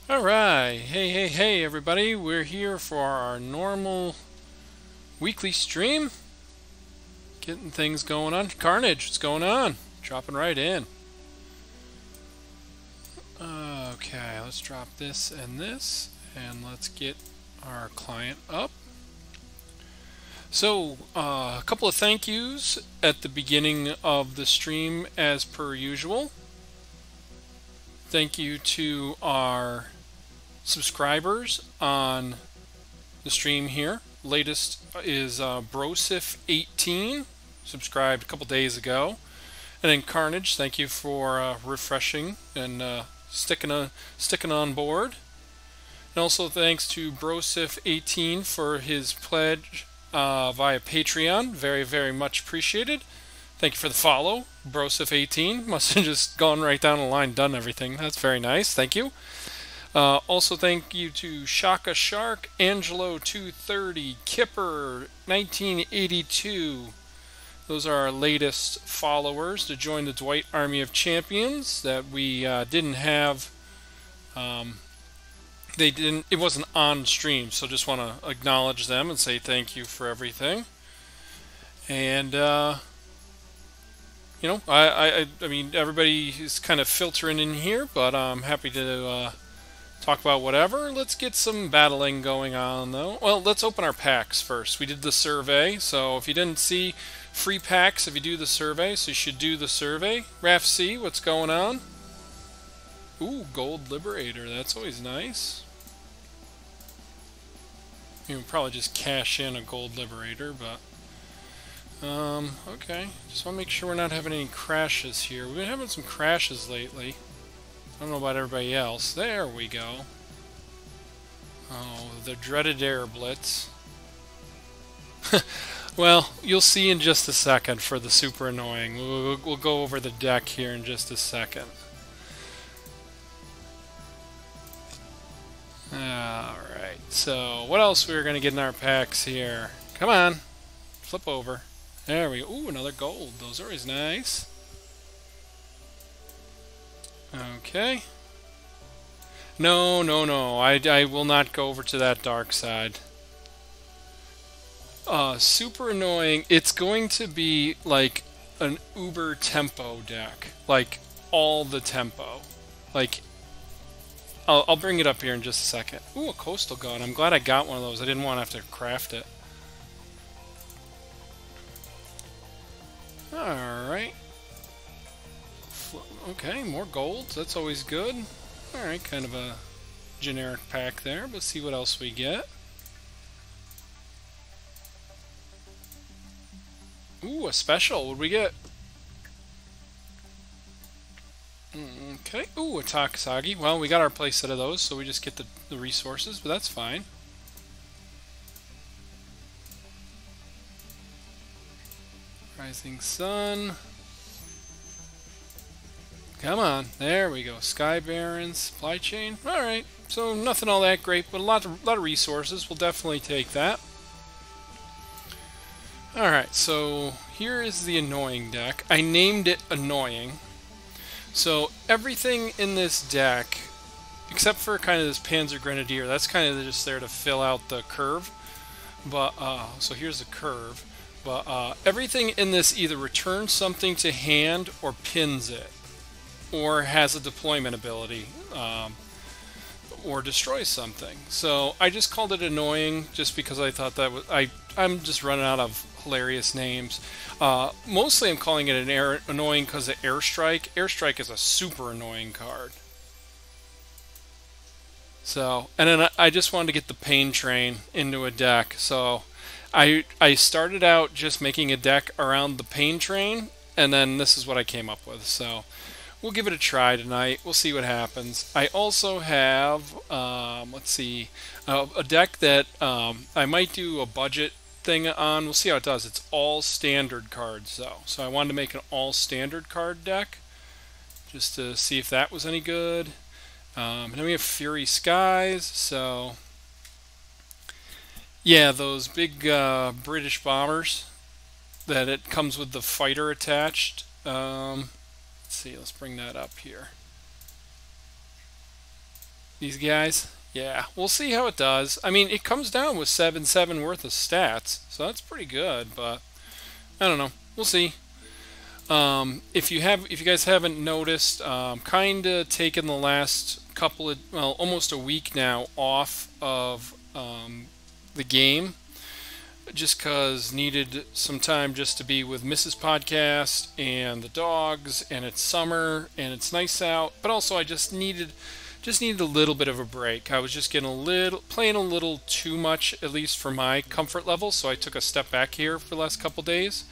All right. Hey, everybody. We're here for our normal weekly stream. Getting things going on. Carnage, what's going on? Dropping right in. Okay, let's drop this, and let's get our client up. So, a couple of thank yous at the beginning of the stream, as per usual. Thank you to our subscribers on the stream here. Latest is Brosif18, subscribed a couple days ago. And then Carnage, thank you for refreshing and sticking on board. And also thanks to Brosif18 for his pledge via Patreon. Very, very much appreciated. Thank you for the follow, Brosif18. Must have just gone right down the line, done everything. That's very nice. Thank you. Also, thank you to Shaka Shark, Angelo230, Kipper 1982. Those are our latest followers to join the Dwight Army of Champions that we didn't have. It wasn't on stream, so just want to acknowledge them and say thank you for everything. And I mean, everybody is kind of filtering in here, but I'm happy to talk about whatever. Let's get some battling going on, though. Well, let's open our packs first. We did the survey, so if you didn't see free packs, if you do the survey, so you should do the survey. Raf C, what's going on? Ooh, Gold Liberator. That's always nice. You would probably just cash in a Gold Liberator, but okay. Just want to make sure we're not having any crashes here. We've been having some crashes lately. I don't know about everybody else. There we go. Oh, the dreaded air blitz. Well, you'll see in just a second for the super annoying. We'll go over the deck here in just a second. Alright, so what else we're going to get in our packs here? Come on, flip over. There we go. Ooh, another gold. Those are always nice. Okay. No. I will not go over to that dark side. Super annoying. It's going to be like an uber tempo deck. Like, all the tempo. Like, I'll bring it up here in just a second. Ooh, a Coastal Gun. I'm glad I got one of those. I didn't want to have to craft it. Alright. Okay, more golds. That's always good. Alright, kind of a generic pack there, but see what else we get. Ooh, a special. What'd we get? Okay. Ooh, a Takasagi. Well, we got our playset of those, so we just get the resources, but that's fine. Rising Sun. Come on. There we go. Sky Barons, Supply Chain. Alright. So nothing all that great, but a lot of resources. We'll definitely take that. Alright, so here is the annoying deck. I named it Annoying. So everything in this deck, except for kind of this Panzer Grenadier, that's kind of just there to fill out the curve. But so here's the curve. But everything in this either returns something to hand or pins it, or has a deployment ability, or destroys something. So I just called it Annoying just because I thought that was I'm just running out of hilarious names. Mostly I'm calling it Annoying because of Airstrike. Airstrike is a super annoying card. So, and then I just wanted to get the Pain Train into a deck. So I started out just making a deck around the Pain Train, and then this is what I came up with. So we'll give it a try tonight. We'll see what happens. I also have, let's see, a deck that I might do a budget thing on. We'll see how it does. It's all standard cards, though. So I wanted to make an all standard card deck just to see if that was any good. And then we have Fury Skies. So yeah, those big British bombers that it comes with the fighter attached. Let's see, let's bring that up here. These guys. Yeah, we'll see how it does. I mean, it comes down with 7-7 worth of stats, so that's pretty good. But I don't know. We'll see. If you guys haven't noticed, kind of taken the last couple of, well, almost a week now off of the game, just cause needed some time just to be with Mrs. Podcast and the dogs, and it's summer and it's nice out, but also I just needed a little bit of a break. I was just getting playing a little too much, at least for my comfort level, so I took a step back here for the last couple days.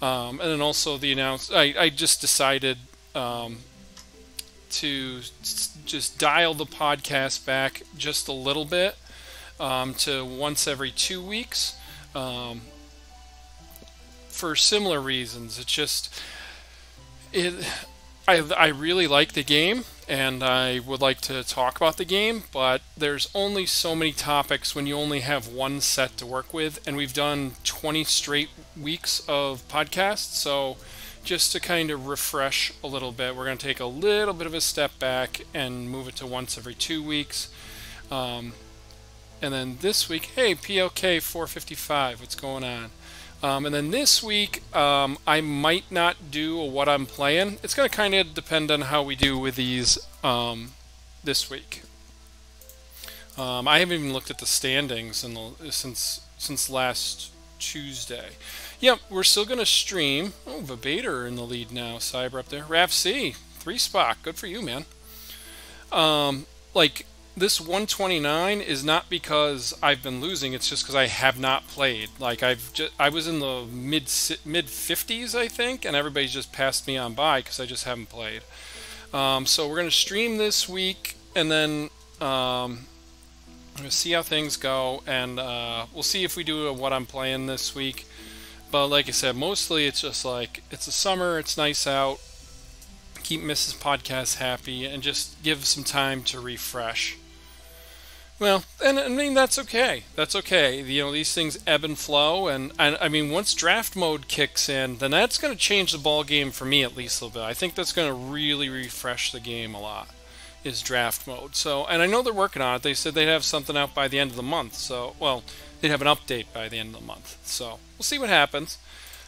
And then also I just decided to just dial the podcast back just a little bit, to once every 2 weeks, for similar reasons. It's just I really like the game, and I would like to talk about the game, but there's only so many topics when you only have one set to work with, and we've done 20 straight weeks of podcasts, so just to kind of refresh a little bit, we're going to take a little bit of a step back and move it to once every 2 weeks. And then this week, hey, PLK 455, what's going on? And then this week, I might not do a what I'm playing. It's going to kind of depend on how we do with these this week. I haven't even looked at the standings since last Tuesday. Yep, we're still going to stream. Oh, Vabader in the lead now. Cyber up there. Raf C, 3 spot. Good for you, man. Like, this 129 is not because I've been losing. It's just because I have not played. Like, I was in the mid 50s, I think, and everybody's just passed me on by because I just haven't played. So we're going to stream this week, and then I'm going to see how things go, and we'll see if we do a what I'm playing this week. But like I said, mostly it's just like, it's a summer, it's nice out, keep Mrs. Podcast happy, and just give some time to refresh. Well, and I mean, that's okay. That's okay. You know, these things ebb and flow, and I mean, once draft mode kicks in, then that's going to change the ball game for me at least a little bit. I think that's going to really refresh the game a lot, is draft mode. So, and I know they're working on it. They said they'd have something out by the end of the month. So, well, they'd have an update by the end of the month. So, we'll see what happens.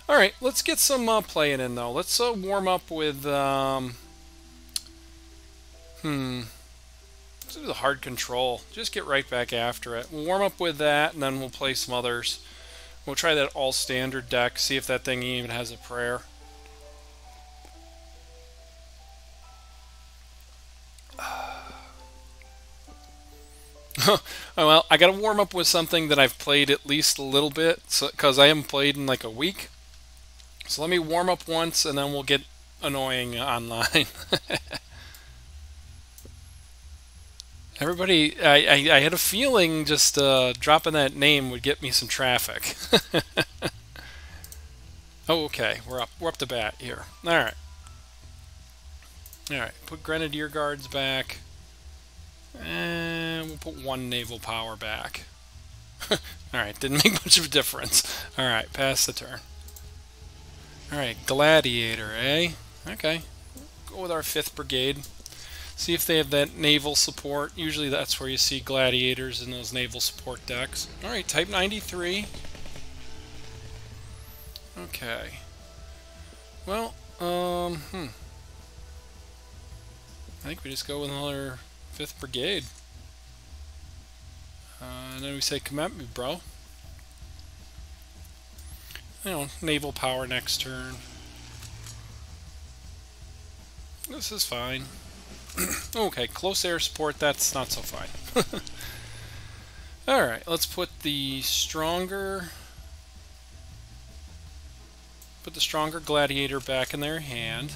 All right, let's get some playing in, though. Let's warm up with, let's do the hard control. Just get right back after it. We'll warm up with that, and then we'll play some others. We'll try that all-standard deck, see if that thing even has a prayer. Well, I got to warm up with something that I've played at least a little bit, because I haven't played in like a week. So let me warm up once, and then we'll get annoying online. Everybody, I had a feeling just dropping that name would get me some traffic. Oh, okay, we're up to bat here. All right. Put Grenadier Guards back, and we'll put 1 Naval Power back. All right, didn't make much of a difference. All right, pass the turn. All right, Gladiator, eh? Okay, go with our 5th Brigade. See if they have that naval support. Usually that's where you see gladiators in those naval support decks. Alright, Type 93. Okay. Well, I think we just go with another 5th Brigade. And then we say, come at me, bro. You know, naval power next turn. This is fine. Okay, close air support, that's not so fine. Alright, let's put the stronger gladiator back in their hand.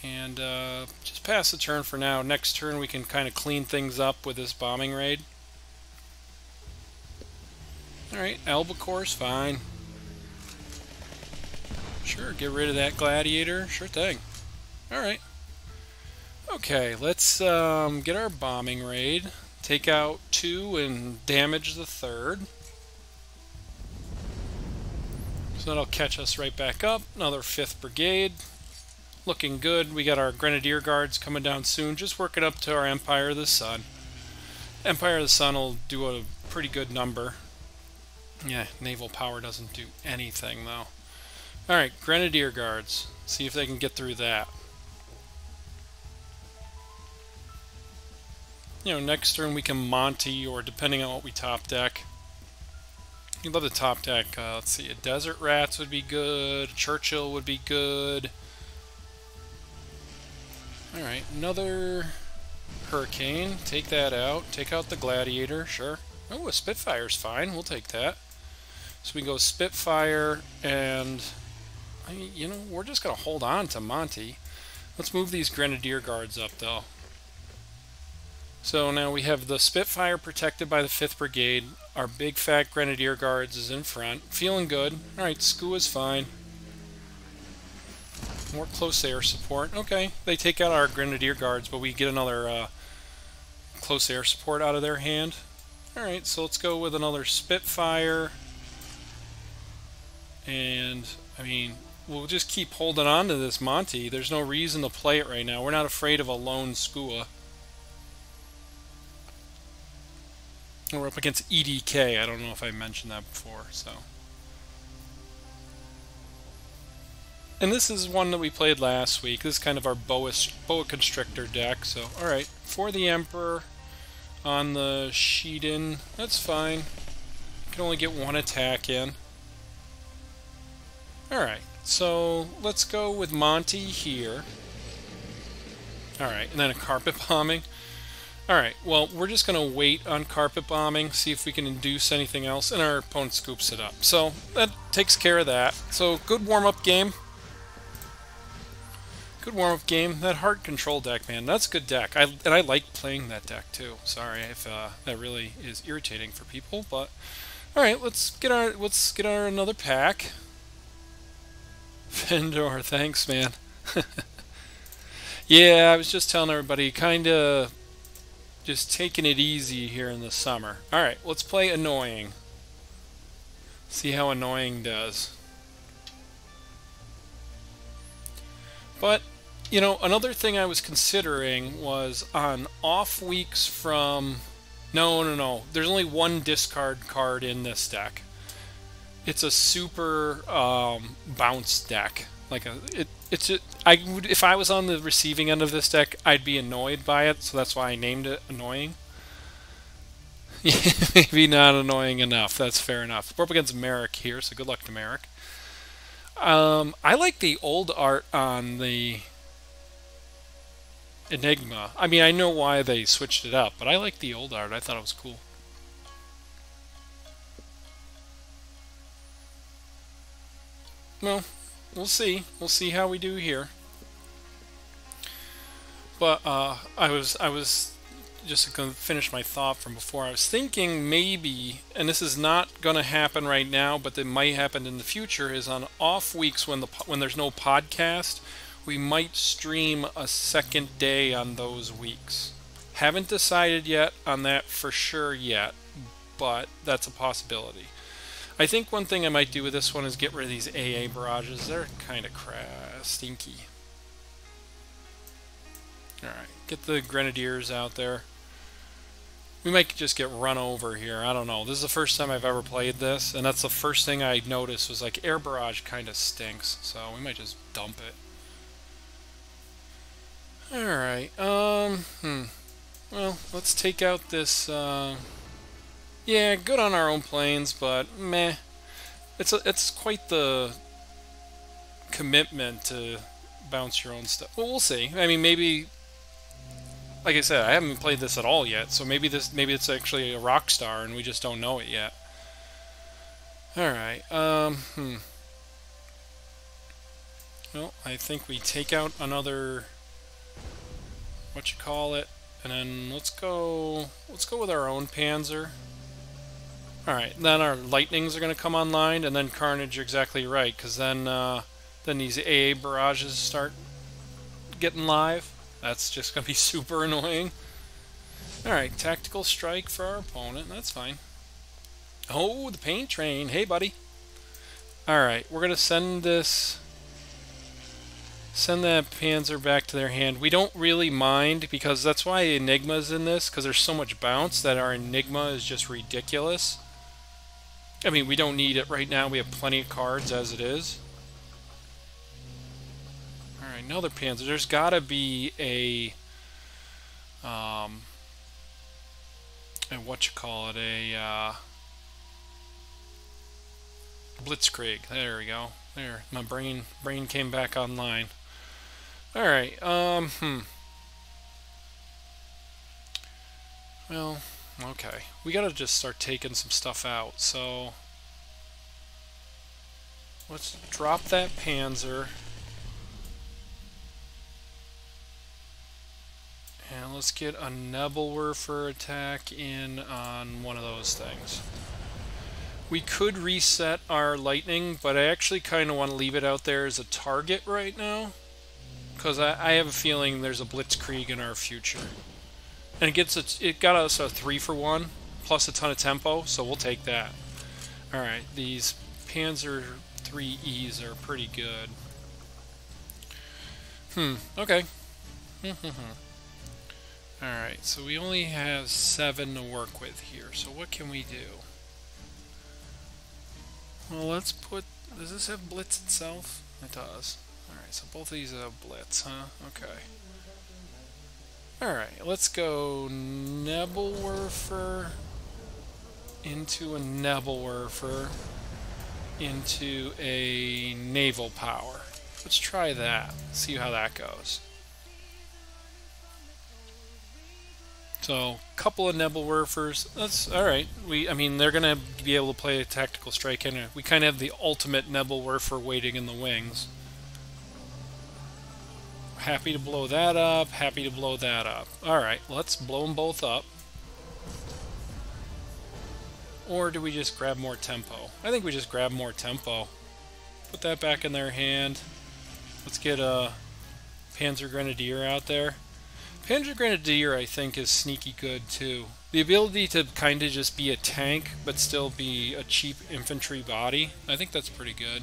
And just pass the turn for now. Next turn we can kind of clean things up with this bombing raid. Alright, Albacore's fine. Sure, get rid of that gladiator. Sure thing. Alright. Okay, let's get our bombing raid. Take out 2 and damage the 3rd. So that'll catch us right back up. Another 5th Brigade. looking good. We got our Grenadier Guards coming down soon, just working up to our Empire of the Sun. Empire of the Sun will do a pretty good number. Yeah, naval power doesn't do anything though. Alright, Grenadier Guards. See if they can get through that. You know, next turn we can Monty, or depending on what we top deck. You love the top deck. Let's see, a Desert Rats would be good. Churchill would be good. Alright, another Hurricane. Take that out. Take out the Gladiator, sure. Oh, a Spitfire's fine. We'll take that. So we go Spitfire, and you know, we're just going to hold on to Monty. Let's move these Grenadier Guards up, though. So now we have the Spitfire protected by the 5th Brigade. Our big fat Grenadier Guards is in front. Feeling good. Alright, SCU is fine. More close air support. Okay, they take out our Grenadier Guards, but we get another close air support out of their hand. Alright, so let's go with another Spitfire. And, I mean, we'll just keep holding on to this Monty. There's no reason to play it right now. We're not afraid of a lone SCU. We're up against EDK. I don't know if I mentioned that before, so. And this is one that we played last week. This is kind of our Boa Constrictor deck. So, alright, for the Emperor on the Shiden, that's fine. You can only get one attack in. Alright, so let's go with Monty here. Alright, and then a Carpet Bombing. Alright, well, we're just going to wait on Carpet Bombing, see if we can induce anything else, and our opponent scoops it up. So, that takes care of that. So, good warm-up game. Good warm-up game. That Heart Control deck, man, that's a good deck. And I like playing that deck, too. Sorry if that really is irritating for people, but... Alright, let's get our another pack. Vendor, thanks, man. Yeah, I was just telling everybody, kinda... just taking it easy here in the summer. Alright, let's play Annoying. See how Annoying does. But, you know, another thing I was considering was on off weeks from... No. There's only one discard card in this deck. It's a super bounce deck. Like if I was on the receiving end of this deck, I'd be annoyed by it, so that's why I named it Annoying. Maybe not annoying enough. That's fair enough. We're up against Merrick here, so good luck to Merrick. I like the old art on the Enigma. I mean, I know why they switched it up, but I like the old art. I thought it was cool. Well, we'll see. We'll see how we do here. But I was just going to finish my thought from before. I was thinking maybe, and this is not going to happen right now, but it might happen in the future, is on off weeks when there's no podcast, we might stream a second day on those weeks. Haven't decided yet on that for sure yet, but that's a possibility. I think one thing I might do with this one is get rid of these AA barrages. They're kind of stinky. Alright, get the Grenadiers out there. We might just get run over here. I don't know. This is the first time I've ever played this, and that's the first thing I noticed was like air barrage kind of stinks, so we might just dump it. Alright, well, let's take out this, yeah, good on our own planes, but meh. It's quite the commitment to bounce your own stuff. Well, we'll see. I mean, maybe, like I said, I haven't played this at all yet, so maybe it's actually a rock star and we just don't know it yet. Alright, well, I think we take out another, and then let's go with our own Panzer. Alright, then our Lightnings are going to come online, and then Carnage, you're exactly right, because then these AA barrages start getting live. That's just going to be super annoying. Alright, Tactical Strike for our opponent, that's fine. Oh, the Paint Train, hey buddy. Alright, we're going to send this Send that Panzer back to their hand. We don't really mind because that's why Enigma's in this, because there's so much bounce that our Enigma is just ridiculous. I mean, we don't need it right now. We have plenty of cards as it is. Alright, another Panzer. There's got to be a Blitzkrieg. There we go. There, my brain came back online. All right. Well, okay. We gotta just start taking some stuff out. So let's drop that Panzer. And let's get a Nebelwerfer attack in on one of those things. We could reset our lightning, but I actually kind of want to leave it out there as a target right now, because I have a feeling there's a Blitzkrieg in our future. And it got us a 3-for-1 plus a ton of tempo, so we'll take that. All right, these Panzer 3Es are pretty good. Okay. Alright, so we only have 7 to work with here, so what can we do? Well, let's put... Does this have Blitz itself? It does. Alright, so both of these have Blitz, huh? Okay. Alright, let's go Nebelwerfer into a Nebelwerfer into a Naval Power. Let's try that, see how that goes. So, couple of Nebelwerfers. That's alright. I mean, they're going to be able to play a tactical strike anyway. We kind of have the ultimate Nebelwerfer waiting in the wings. Happy to blow that up. Happy to blow that up. Alright, let's blow them both up. Or do we just grab more tempo? I think we just grab more tempo. Put that back in their hand. Let's get a Panzer Grenadier out there. Panzer Grenadier, I think, is sneaky good, too. The ability to kind of just be a tank, but still be a cheap infantry body, I think that's pretty good.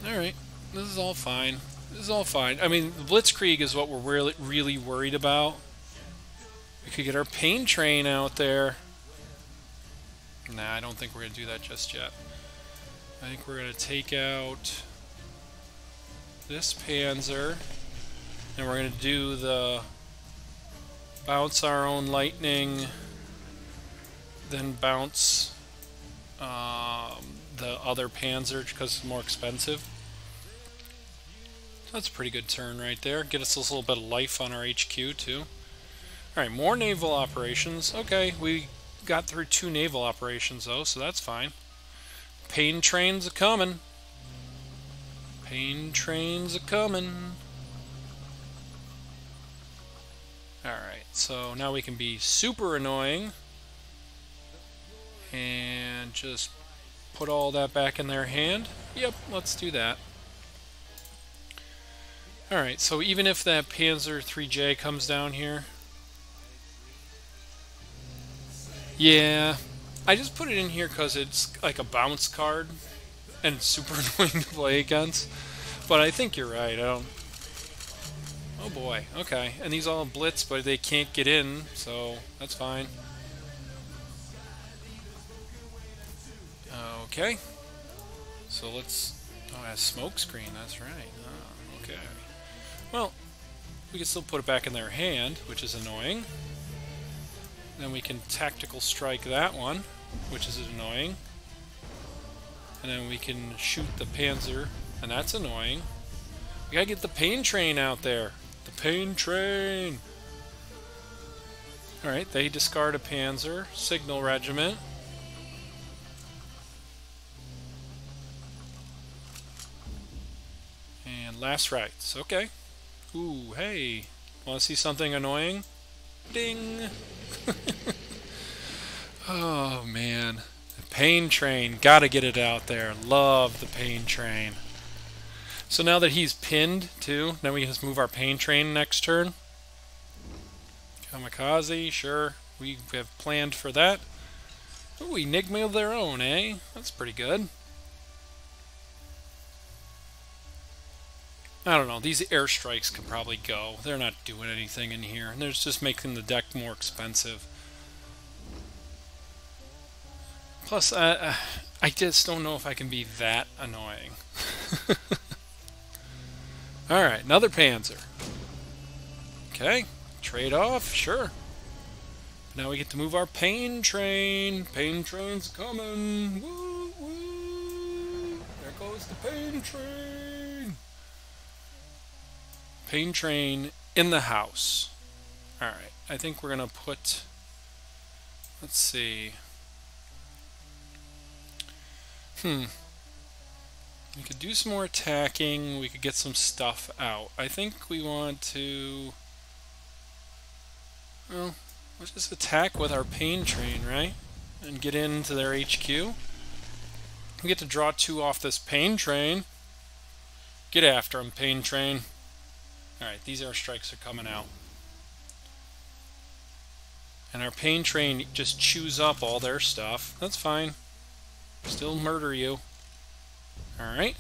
Alright, this is all fine. This is all fine. I mean, the Blitzkrieg is what we're really worried about. We could get our Pain Train out there. Nah, I don't think we're going to do that just yet. I think we're going to take out this Panzer, and we're going to do the bounce our own lightning, then bounce the other Panzer because it's more expensive. That's a pretty good turn right there. Get us a little bit of life on our HQ too. Alright, more naval operations. Okay, we got through 2 naval operations though, so that's fine. Pain trains are coming. Pain trains are coming. Alright, so now we can be super annoying and just put all that back in their hand. Yep, let's do that. Alright, so even if that Panzer 3J comes down here, yeah, I just put it in here because it's like a bounce card and it's super annoying to play against. But I think you're right. I don't... Oh boy, okay. And these all blitz, but they can't get in, so that's fine. Okay. So let's... Oh, it has smoke screen, that's right. Oh, okay. Well, we can still put it back in their hand, which is annoying. Then we can tactical strike that one, which is annoying. And then we can shoot the Panzer, and that's annoying. We gotta get the Pain Train out there. The Pain Train! Alright, they discard a Panzer. Signal Regiment. And last rights. Okay. Ooh, hey. Wanna see something annoying? Ding! Oh, man. The Pain Train. Gotta get it out there. Love the Pain Train. So now that he's pinned, too, now we just move our Pain Train next turn. Kamikaze, sure. We have planned for that. Ooh, Enigma of their own, eh? That's pretty good. I don't know. These airstrikes can probably go. They're not doing anything in here. They're just making the deck more expensive. Plus, I just don't know if I can be that annoying. Alright, another Panzer. Okay, trade off, sure. Now we get to move our pain train. Pain train's coming. Woo, woo. There goes the pain train. Pain train in the house. Alright, I think we're going to put... Let's see. We could do some more attacking. We could get some stuff out. I think we want to... Well, let's just attack with our pain train, right? And get into their HQ. We get to draw 2 off this pain train. Get after them, pain train. Alright, these airstrikes are coming out. And our pain train just chews up all their stuff. That's fine. Still murder you. Alright.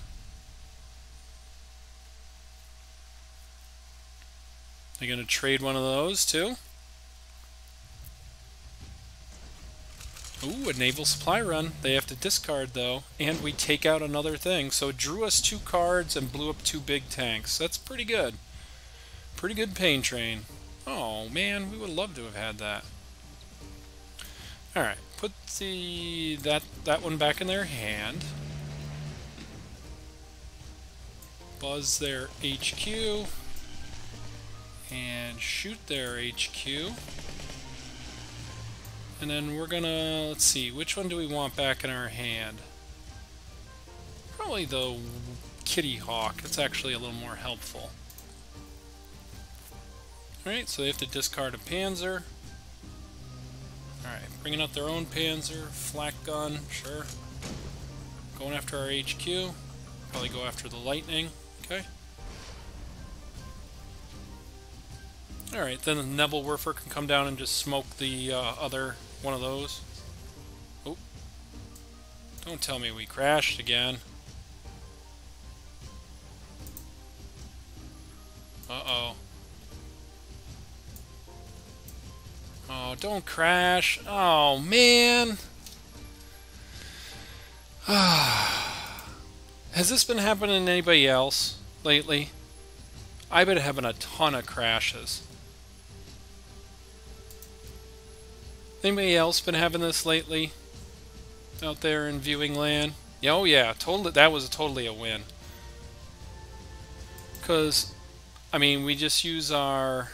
They're going to trade one of those too. Ooh, a naval supply run. They have to discard though. And we take out another thing. So it drew us 2 cards and blew up 2 big tanks. That's pretty good. Pretty good pain train. Oh man, we would love to have had that. Alright, put that one back in their hand. Buzz their HQ. And shoot their HQ. And then we're gonna, let's see, which one do we want back in our hand? Probably the Kitty Hawk. It's actually a little more helpful. Alright, so they have to discard a Panzer. Alright, bringing out their own Panzer, flak gun, sure. Going after our HQ. Probably go after the Lightning. Okay. Alright, then the Nebelwerfer can come down and just smoke the other one of those. Oh. Don't tell me we crashed again. Uh-oh. Oh, don't crash. Oh, man. Has this been happening to anybody else lately? I've been having a ton of crashes. Anybody else been having this lately? Out there in viewing land? Yeah, oh yeah, totally. That was totally a win. Because, I mean, we just use our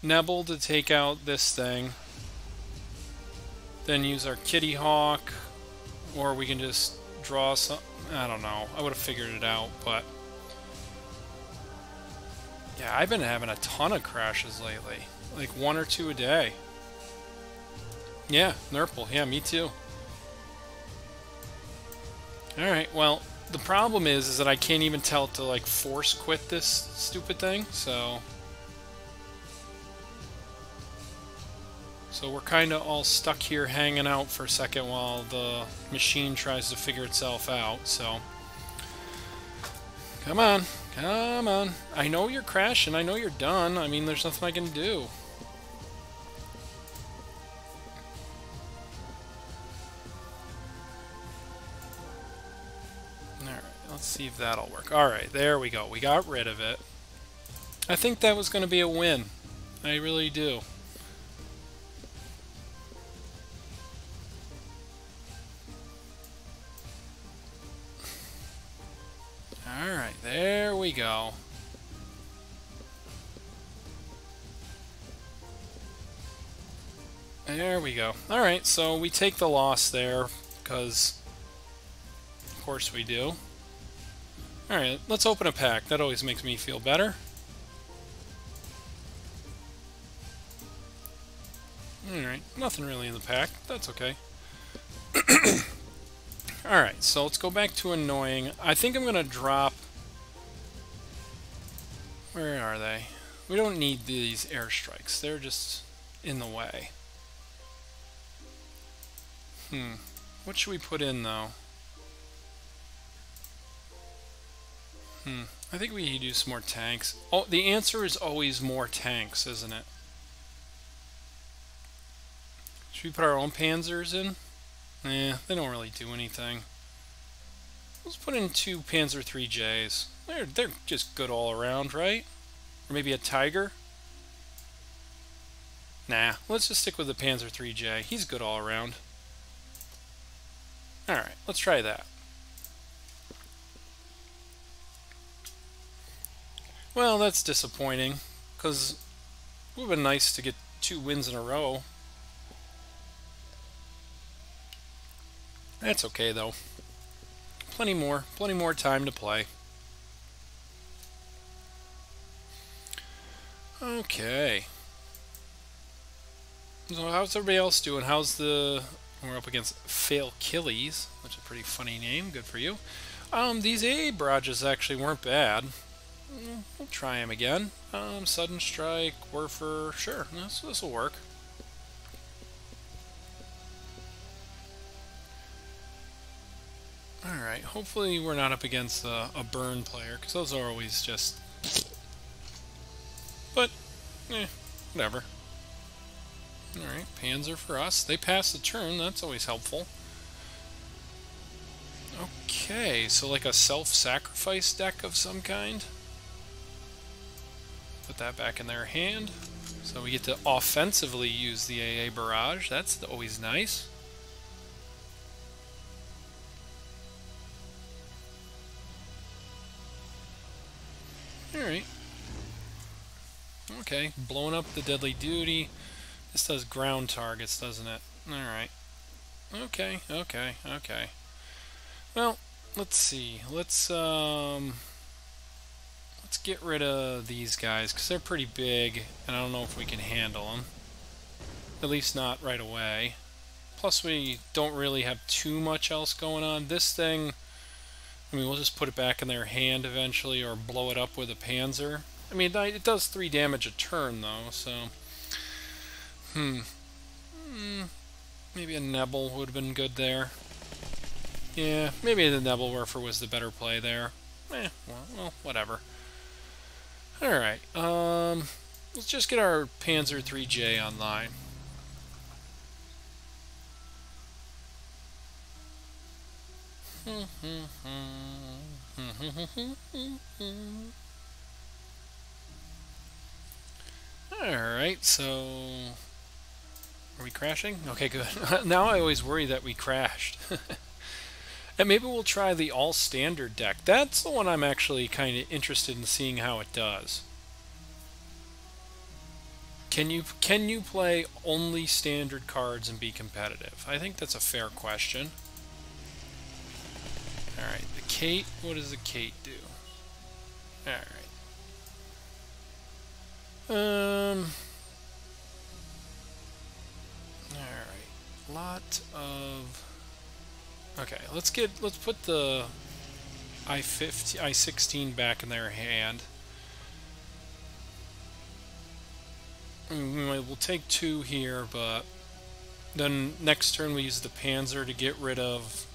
Nebel to take out this thing. Then use our Kitty Hawk. Or we can just draw some... I don't know. I would have figured it out, but... Yeah, I've been having a ton of crashes lately. Like 1 or 2 a day. Yeah, Nurple. Yeah, me too. Alright, well, the problem is that I can't even tell it to, like, force quit this stupid thing, so... So we're kind of all stuck here hanging out for a second while the machine tries to figure itself out, so... Come on, come on. I know you're crashing, I know you're done. I mean, there's nothing I can do. Alright, let's see if that'll work. Alright, there we go. We got rid of it. I think that was going to be a win. I really do. Alright, there we go. There we go. Alright, so we take the loss there, because of course we do. Alright, let's open a pack. That always makes me feel better. Alright, nothing really in the pack. That's okay. Alright, so let's go back to annoying. I think I'm going to drop... Where are they? We don't need these airstrikes. They're just in the way. What should we put in, though? I think we need to do some more tanks. Oh, the answer is always more tanks, isn't it? Should we put our own panzers in? They don't really do anything. Let's put in 2 Panzer IIIJs. They're just good all around, right? Or maybe a Tiger? Nah, let's just stick with the Panzer IIIJ. He's good all around. Alright, let's try that. Well, that's disappointing, because it would have been nice to get 2 wins in a row. That's okay, though. Plenty more time to play. Okay. So how's everybody else doing? We're up against Fail Killies, which is a pretty funny name. Good for you. These AA barrages actually weren't bad. We'll try them again. Sudden Strike, Werfer, sure, this will work. Alright, hopefully we're not up against a burn player, because those are always just... But, whatever. Alright, Panzer for us. They pass the turn, that's always helpful. Okay, so like a self-sacrifice deck of some kind. Put that back in their hand. So we get to offensively use the AA barrage. That's always nice. Alright. Okay, blowing up the Deadly Duty. This does ground targets, doesn't it? Alright. Okay. Well, let's see. Let's get rid of these guys, because they're pretty big, and I don't know if we can handle them. At least not right away. Plus, we don't really have too much else going on. This thing, I mean, we'll just put it back in their hand eventually, or blow it up with a Panzer. I mean, it does 3 damage a turn, though, so... Maybe a Nebel would have been good there. Yeah, maybe the Nebelwerfer was the better play there. Well, whatever. Alright, let's just get our Panzer IIIJ online. Alright, so... Are we crashing? Okay, good. Now I always worry that we crashed. And maybe we'll try the all-standard deck. That's the one I'm actually kind of interested in seeing how it does. Can you play only standard cards and be competitive? I think that's a fair question. Alright, the Kate, what does the Kate do? Alright. Alright. Lot of... Okay, let's put the I-16 back in their hand. We'll take 2 here, but then next turn we use the Panzer to get rid of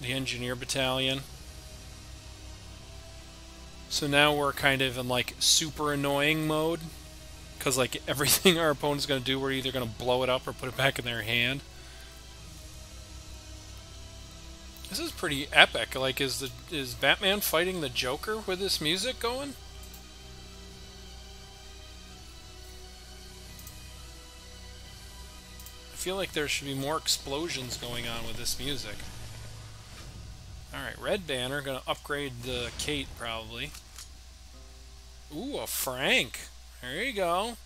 the Engineer Battalion. So now we're kind of in like super annoying mode, because like everything our opponent's going to do, we're either going to blow it up or put it back in their hand. This is pretty epic. Like, is Batman fighting the Joker with this music going? I feel like there should be more explosions going on with this music. Alright, Red Banner, gonna upgrade the Kate, probably. Ooh, a Frank. There you go.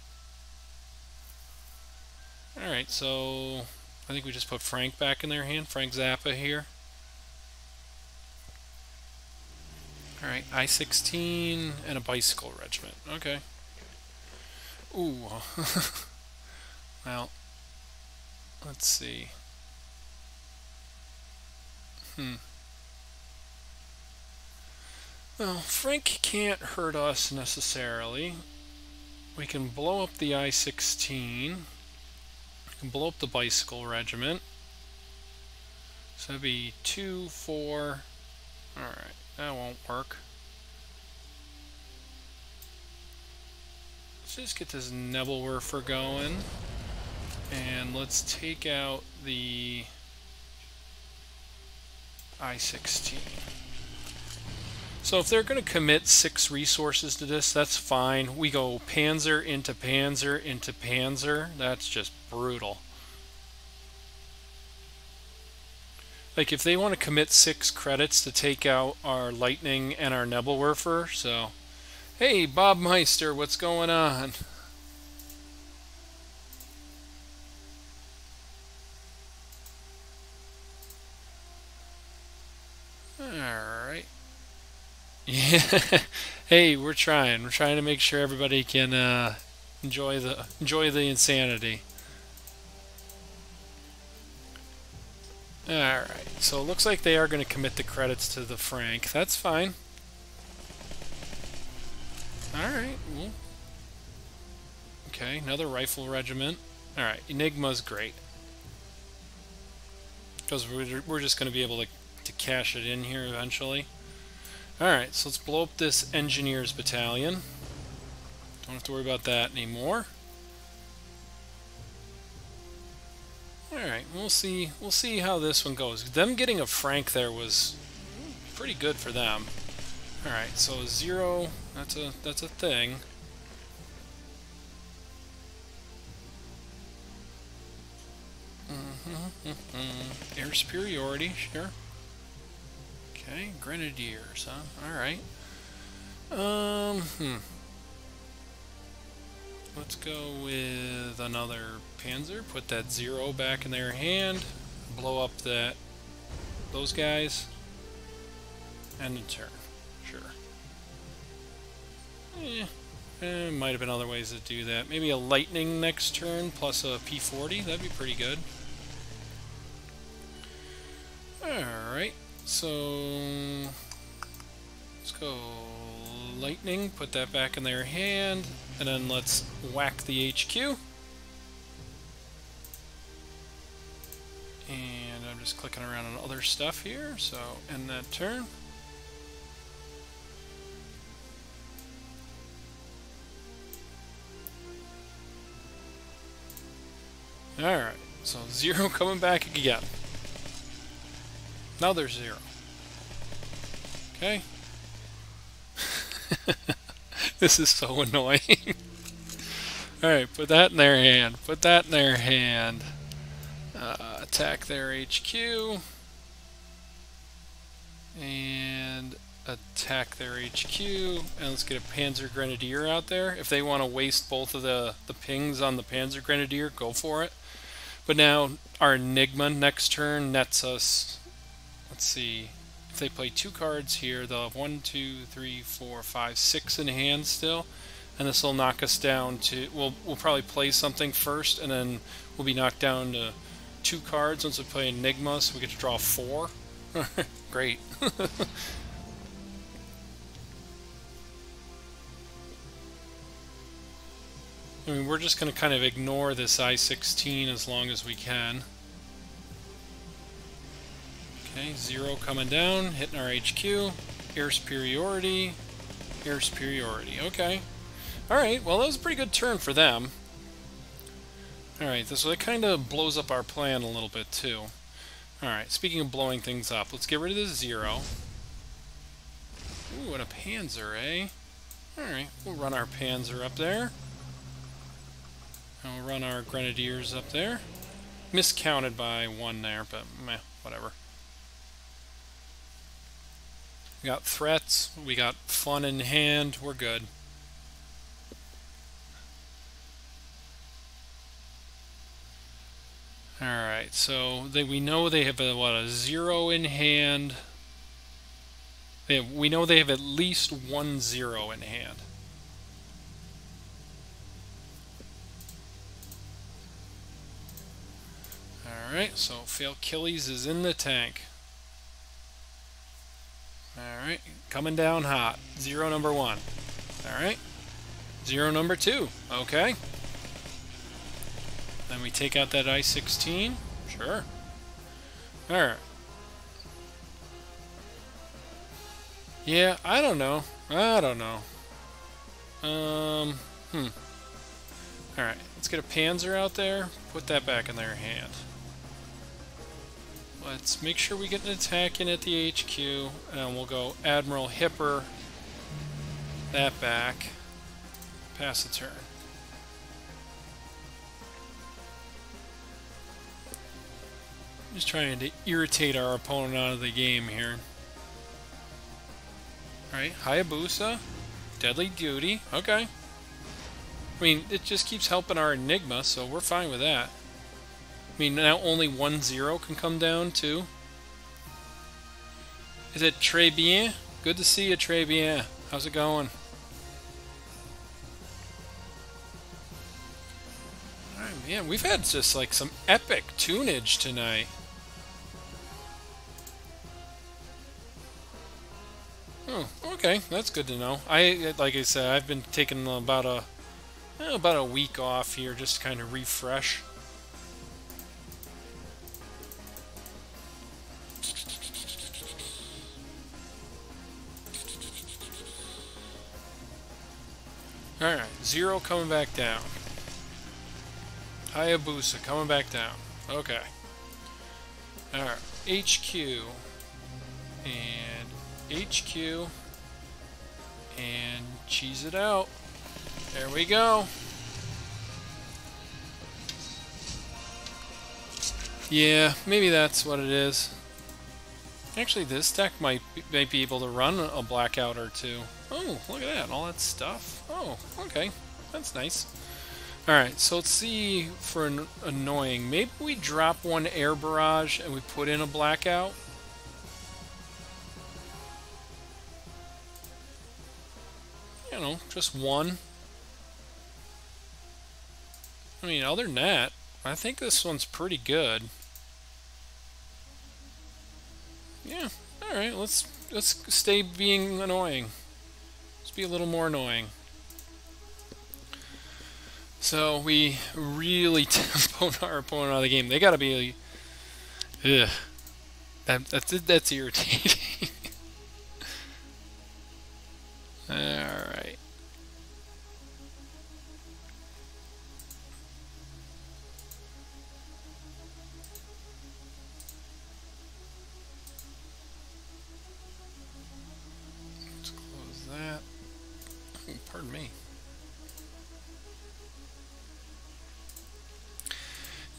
Alright, so... I think we just put Frank back in their hand. Frank Zappa here. Alright, I-16 and a Bicycle Regiment. Okay. Ooh. Well, let's see. Well, Frank can't hurt us necessarily. We can blow up the I-16. We can blow up the Bicycle Regiment. So that'd be 2, 4... Alright, that won't work. let's just get this Nebelwerfer going. And let's take out the I-16. So if they're going to commit 6 resources to this, that's fine. We go Panzer into Panzer into Panzer. That's just brutal. Like if they want to commit 6 credits to take out our Lightning and our Nebelwerfer, so hey Bob Meister, what's going on? Alright. Yeah. Hey, we're trying. We're trying to make sure everybody can enjoy the insanity. Alright, so it looks like they are going to commit the credits to the Frank. That's fine. Alright, well. Okay, another rifle regiment. Alright, Enigma's great. Because we're just going to be able to cash it in here eventually. Alright, so let's blow up this Engineers Battalion. Don't have to worry about that anymore. Alright, we'll see how this one goes. Them getting a Frank there was pretty good for them. Alright, so 0, that's a thing. Air superiority, sure. Okay, Grenadiers, huh? Alright. Let's go with another Panzer. Put that 0 back in their hand. Blow up those guys. End of turn. Sure. Might have been other ways to do that. Maybe a Lightning next turn plus a P-40. That'd be pretty good. Alright. So let's go Lightning, put that back in their hand, and then let's whack the HQ. And I'm just clicking around on other stuff here, so end that turn. Alright, so 0 coming back again. Now there's 0. Okay. This is so annoying. Alright, put that in their hand. Put that in their hand. Attack their HQ. And attack their HQ. And let's get a Panzer Grenadier out there. If they want to waste both of the pings on the Panzer Grenadier, go for it. But now our Enigma next turn nets us. Let's see. If they play 2 cards here, they'll have 1, 2, 3, 4, 5, 6 in hand still. And this will knock us down to... We'll probably play something first, and then we'll be knocked down to 2 cards once we play Enigma, so we get to draw 4. Great. I mean, we're just going to kind of ignore this I-16 as long as we can. Okay, 0 coming down, hitting our HQ. Air superiority. Air superiority. Okay. Alright, well that was a pretty good turn for them. Alright, so it kind of blows up our plan a little bit too. Alright, speaking of blowing things up, let's get rid of this 0. Ooh, and a Panzer, eh? Alright, we'll run our Panzer up there. And we'll run our Grenadiers up there. Miscounted by 1 there, but meh, whatever. We got threats, we got fun in hand, we're good. Alright, so we know they have a 0 in hand. We know they have at least 1 0 in hand. Alright, so Fail Achilles is in the tank. Alright, coming down hot. 0 number 1. Alright. 0 number 2. Okay. Then we take out that I-16. Sure. Alright. Yeah, I don't know. Alright, let's get a Panzer out there. Put that back in their hand. Let's make sure we get an attack in at the HQ. And we'll go Admiral Hipper. That back. Pass the turn. Just trying to irritate our opponent out of the game here. Alright, Hayabusa. Deadly Duty. Okay. I mean, it just keeps helping our Enigma, so we're fine with that. I mean, now only 1-0 can come down, too. Is it Très Bien? Good to see you, Très Bien. How's it going? Alright, man, we've had just, like, some epic tunage tonight. Oh, okay, that's good to know. Like I said, I've been taking about a week off here just to kind of refresh. Alright, 0 coming back down. Hayabusa coming back down. Okay. Alright, HQ. And HQ. And cheese it out. There we go. Yeah, maybe that's what it is. Actually, this deck might be able to run a blackout or two. Oh, look at that, all that stuff. Oh, okay, that's nice. Alright, so let's see for annoying. Maybe we drop one air barrage and we put in a blackout. You know, just one. I mean, other than that, I think this one's pretty good. Yeah, alright, let's stay being annoying. Let's be a little more annoying. So we really tempoed our opponent out of the game. They gotta be ugh. That's irritating. Alright. Let's close that. Oh, pardon me.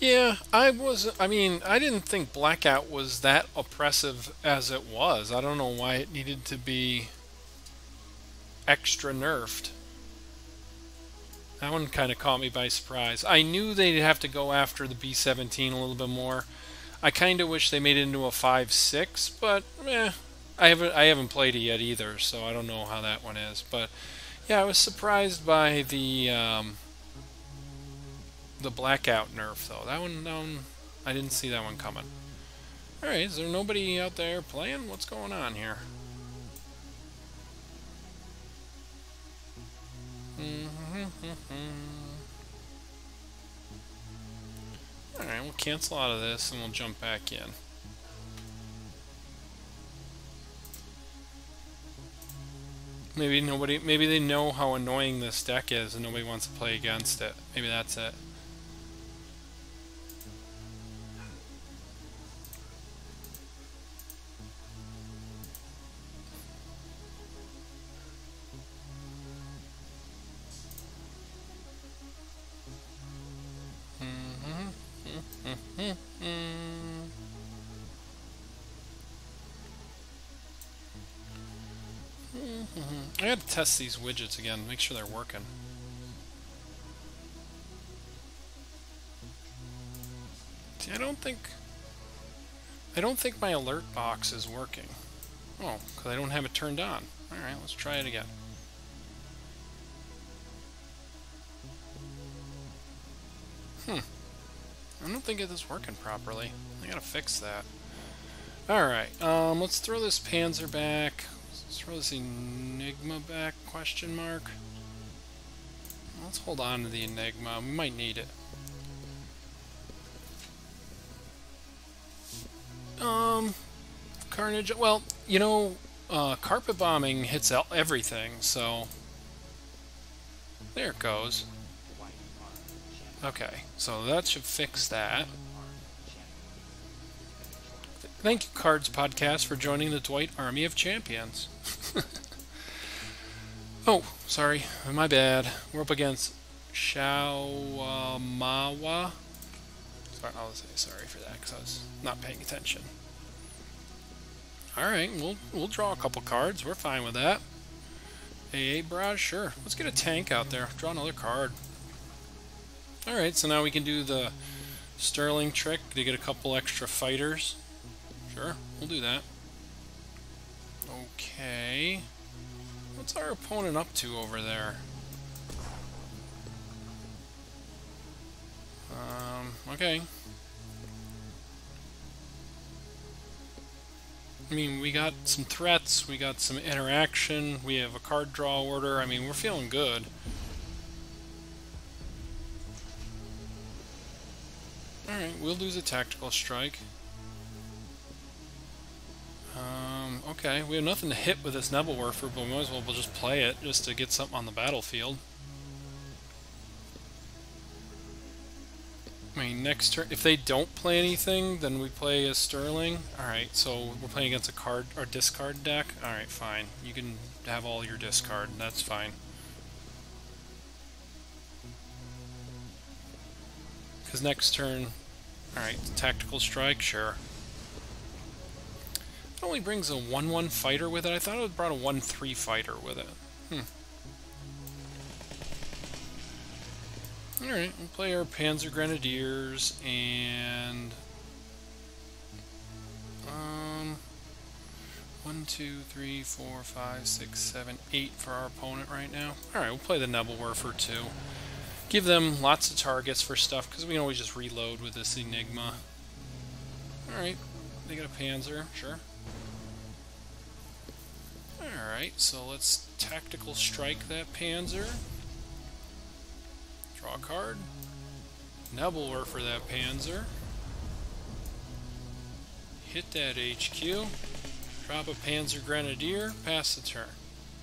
Yeah, I mean, I didn't think Blackout was that oppressive as it was. I don't know why it needed to be extra nerfed. That one kind of caught me by surprise. I knew they'd have to go after the B-17 a little bit more. I kind of wish they made it into a 5-6, but I haven't played it yet either, so I don't know how that one is. But yeah, I was surprised by the Blackout nerf though. That one, I didn't see that one coming. All right, is there nobody out there playing? What's going on here? Alright, we'll cancel out of this and we'll jump back in. Maybe they know how annoying this deck is and nobody wants to play against it. Maybe that's it. I gotta test these widgets again, make sure they're working. See, I don't think my alert box is working. Oh, because I don't have it turned on. Alright, let's try it again. I don't think it is working properly. I gotta fix that. Alright, let's throw this Panzer back. Let's throw this Enigma back, question mark. Let's hold on to the Enigma. We might need it. Carnage, well, you know, carpet bombing hits everything, so there it goes. Okay, so that should fix that. Thank you, Cards Podcast, for joining the Dwight Army of Champions. Oh, sorry, my bad. We're up against Shawamawa. Sorry, I'll say sorry for that because I was not paying attention. All right, we'll draw a couple cards. We're fine with that. AA Barrage, sure. Let's get a tank out there. Draw another card. All right, so now we can do the Sterling trick to get a couple extra fighters. Sure, we'll do that. Okay. What's our opponent up to over there? Okay. I mean, we got some threats, we got some interaction, we have a card draw order. I mean, we're feeling good. Alright, we'll lose a tactical strike. Okay, we have nothing to hit with this Nebelwerfer, but we might as well just play it just to get something on the battlefield. I mean, next turn, if they don't play anything, then we play a Sterling. Alright, so we're playing against a card or discard deck. Alright, fine. You can have all your discard, that's fine. Because next turn, alright, tactical strike, sure. It only brings a 1/1 fighter with it. I thought it brought a 1/3 fighter with it. Alright, we'll play our Panzer Grenadiers and 1, 2, 3, 4, 5, 6, 7, 8 for our opponent right now. Alright, we'll play the Nebelwerfer too. Give them lots of targets for stuff because we can always just reload with this Enigma. Alright, they got a Panzer, sure. Alright, so let's tactical strike that Panzer. Draw a card. Nebelwerfer that Panzer. Hit that HQ. Drop a Panzer Grenadier. Pass the turn.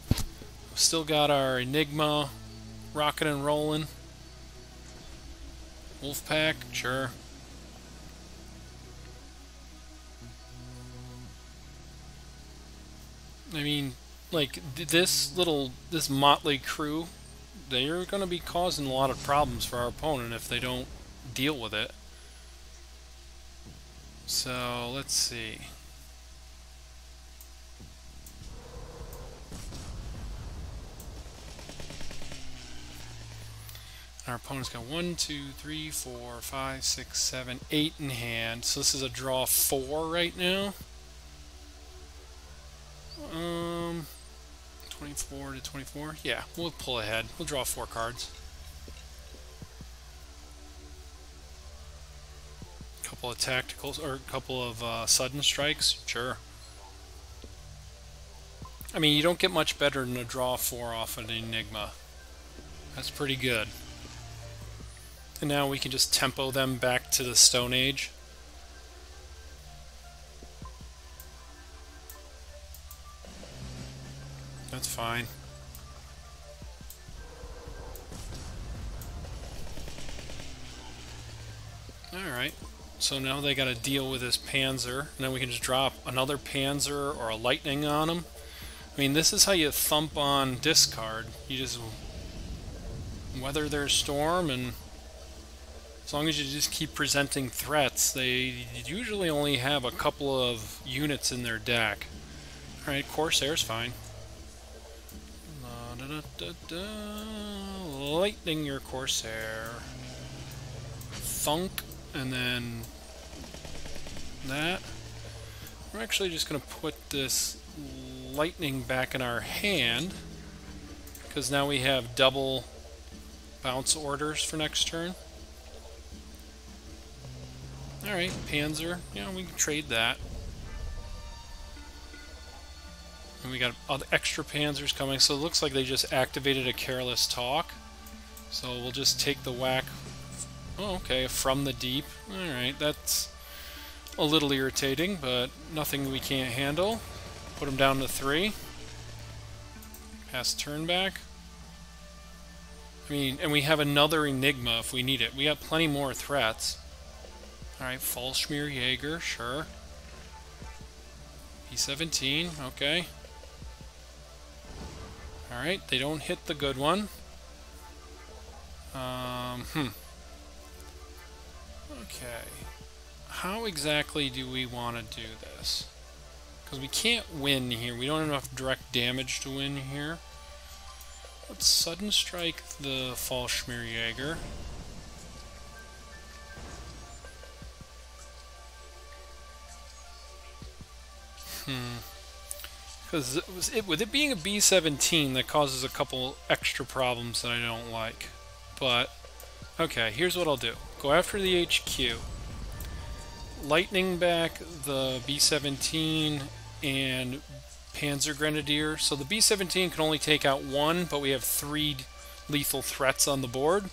We've still got our Enigma rocking and rolling. Wolfpack, sure. I mean, like, this motley crew, they're going to be causing a lot of problems for our opponent if they don't deal with it. So, let's see. Our opponent's got 1, 2, 3, 4, 5, 6, 7, 8 in hand. So this is a draw 4 right now. 24 to 24. Yeah, we'll pull ahead. We'll draw 4 cards. Couple of tacticals, or a couple of sudden strikes. Sure. I mean, you don't get much better than a draw 4 off an Enigma. That's pretty good. And now we can just tempo them back to the Stone Age. That's fine. Alright, so now they got to deal with this Panzer, and then we can just drop another Panzer or a Lightning on them. I mean, this is how you thump on discard. You just weather their storm, and as long as you just keep presenting threats, they usually only have a couple of units in their deck. Alright, Corsair's fine. Lightning your Corsair. Thunk, and then that. We're actually just going to put this Lightning back in our hand, because now we have double bounce orders for next turn. Alright, Panzer. Yeah, we can trade that. And we got other extra Panzers coming, so it looks like they just activated a Careless Talk. So we'll just take the whack. Oh, okay, from the deep. Alright, that's a little irritating, but nothing we can't handle. Put them down to 3. Pass turn back. I mean, and we have another Enigma if we need it. We got plenty more threats. Alright, Fallschmier Jaeger, sure. B-17, okay. Alright, they don't hit the good one. Okay. How exactly do we want to do this? Because we can't win here. We don't have enough direct damage to win here. Let's sudden strike the Fallschmier Jaeger. Because with it being a B-17, that causes a couple extra problems that I don't like. But, okay, here's what I'll do. Go after the HQ. Lightning back the B-17 and Panzer Grenadier. So the B-17 can only take out one, but we have 3 lethal threats on the board.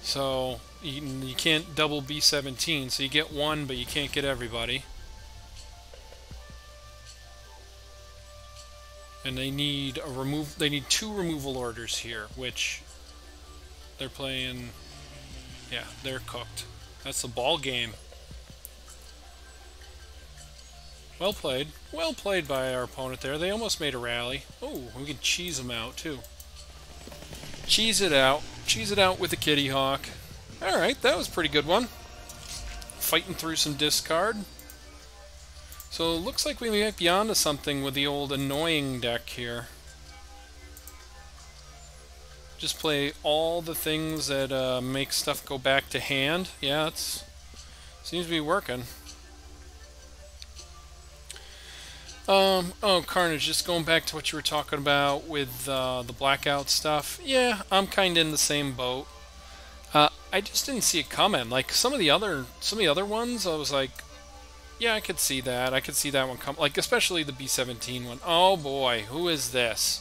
So you can't double B-17, so you get one, but you can't get everybody. And they need they need 2 removal orders here, which they're playing. Yeah, they're cooked. That's the ball game. Well played. Well played by our opponent there. They almost made a rally. Oh, we can cheese them out too. Cheese it out. Cheese it out with the Kitty Hawk. Alright, that was a pretty good one. Fighting through some discard. So it looks like we might be onto something with the old annoying deck here. Just play all the things that make stuff go back to hand. Yeah, it seems to be working. Oh, Carnage, just going back to what you were talking about with the blackout stuff. Yeah, I'm kind of in the same boat. I just didn't see it coming. Like some of the other ones, I was like, yeah, I could see that. I could see that one come. Like especially the B-17 one. Oh boy, who is this?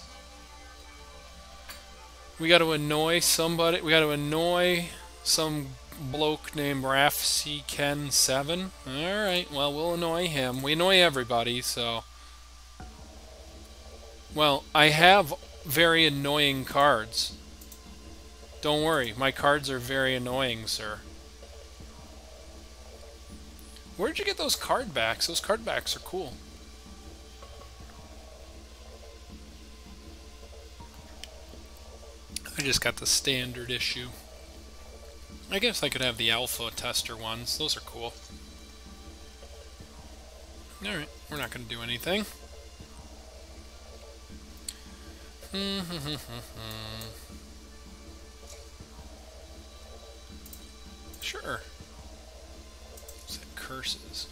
We got to annoy somebody. We got to annoy some bloke named Raf C. Ken 7. All right, well, we'll annoy him. We annoy everybody, so. Well, I have very annoying cards. Don't worry, my cards are very annoying, sir. Where'd you get those card backs? Those card backs are cool. I just got the standard issue. I guess I could have the alpha tester ones. Those are cool. Alright, we're not going to do anything. Sure. Set curses.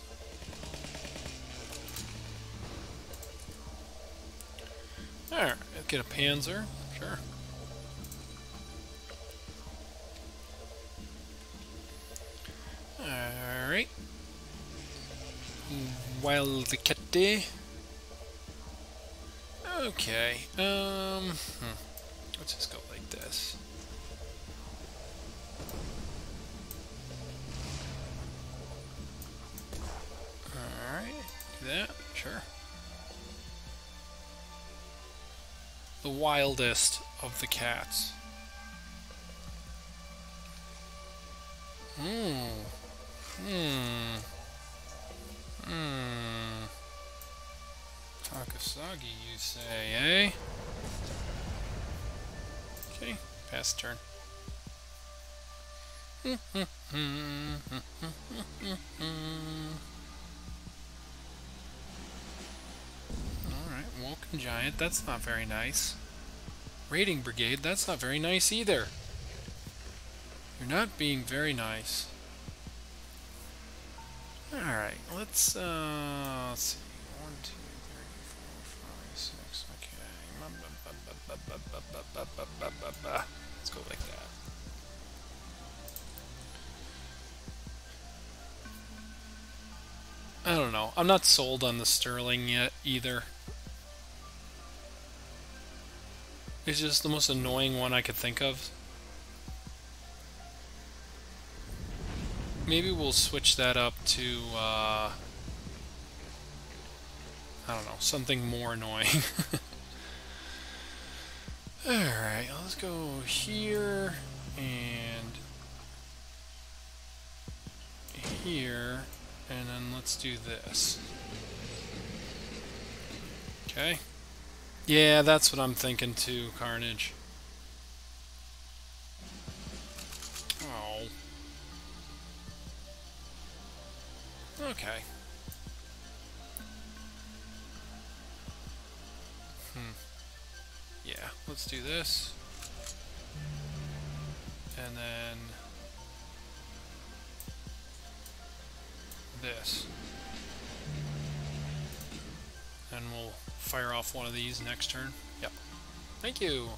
Alright, get a Panzer. Sure. Alright. Wildcat. Okay. Let's just go like this. Alright. Do that. Sure. The wildest of the cats. Takasagi, you say, eh? Okay, pass turn. Alright, Vulcan Giant, that's not very nice. Raiding Brigade, that's not very nice either. You're not being very nice. Alright, let's see. 1, 2, 3, 4, 5, 6. Okay. Let's go like that. I don't know. I'm not sold on the Sterling yet either. It's just the most annoying one I could think of. Maybe we'll switch that up to, I don't know, something more annoying. Alright, let's go here and here, and then let's do this. Okay. Yeah, that's what I'm thinking too, Carnage. Oh. Okay. Yeah, let's do this. And then this. And we'll fire off one of these next turn. Yep. Thank you.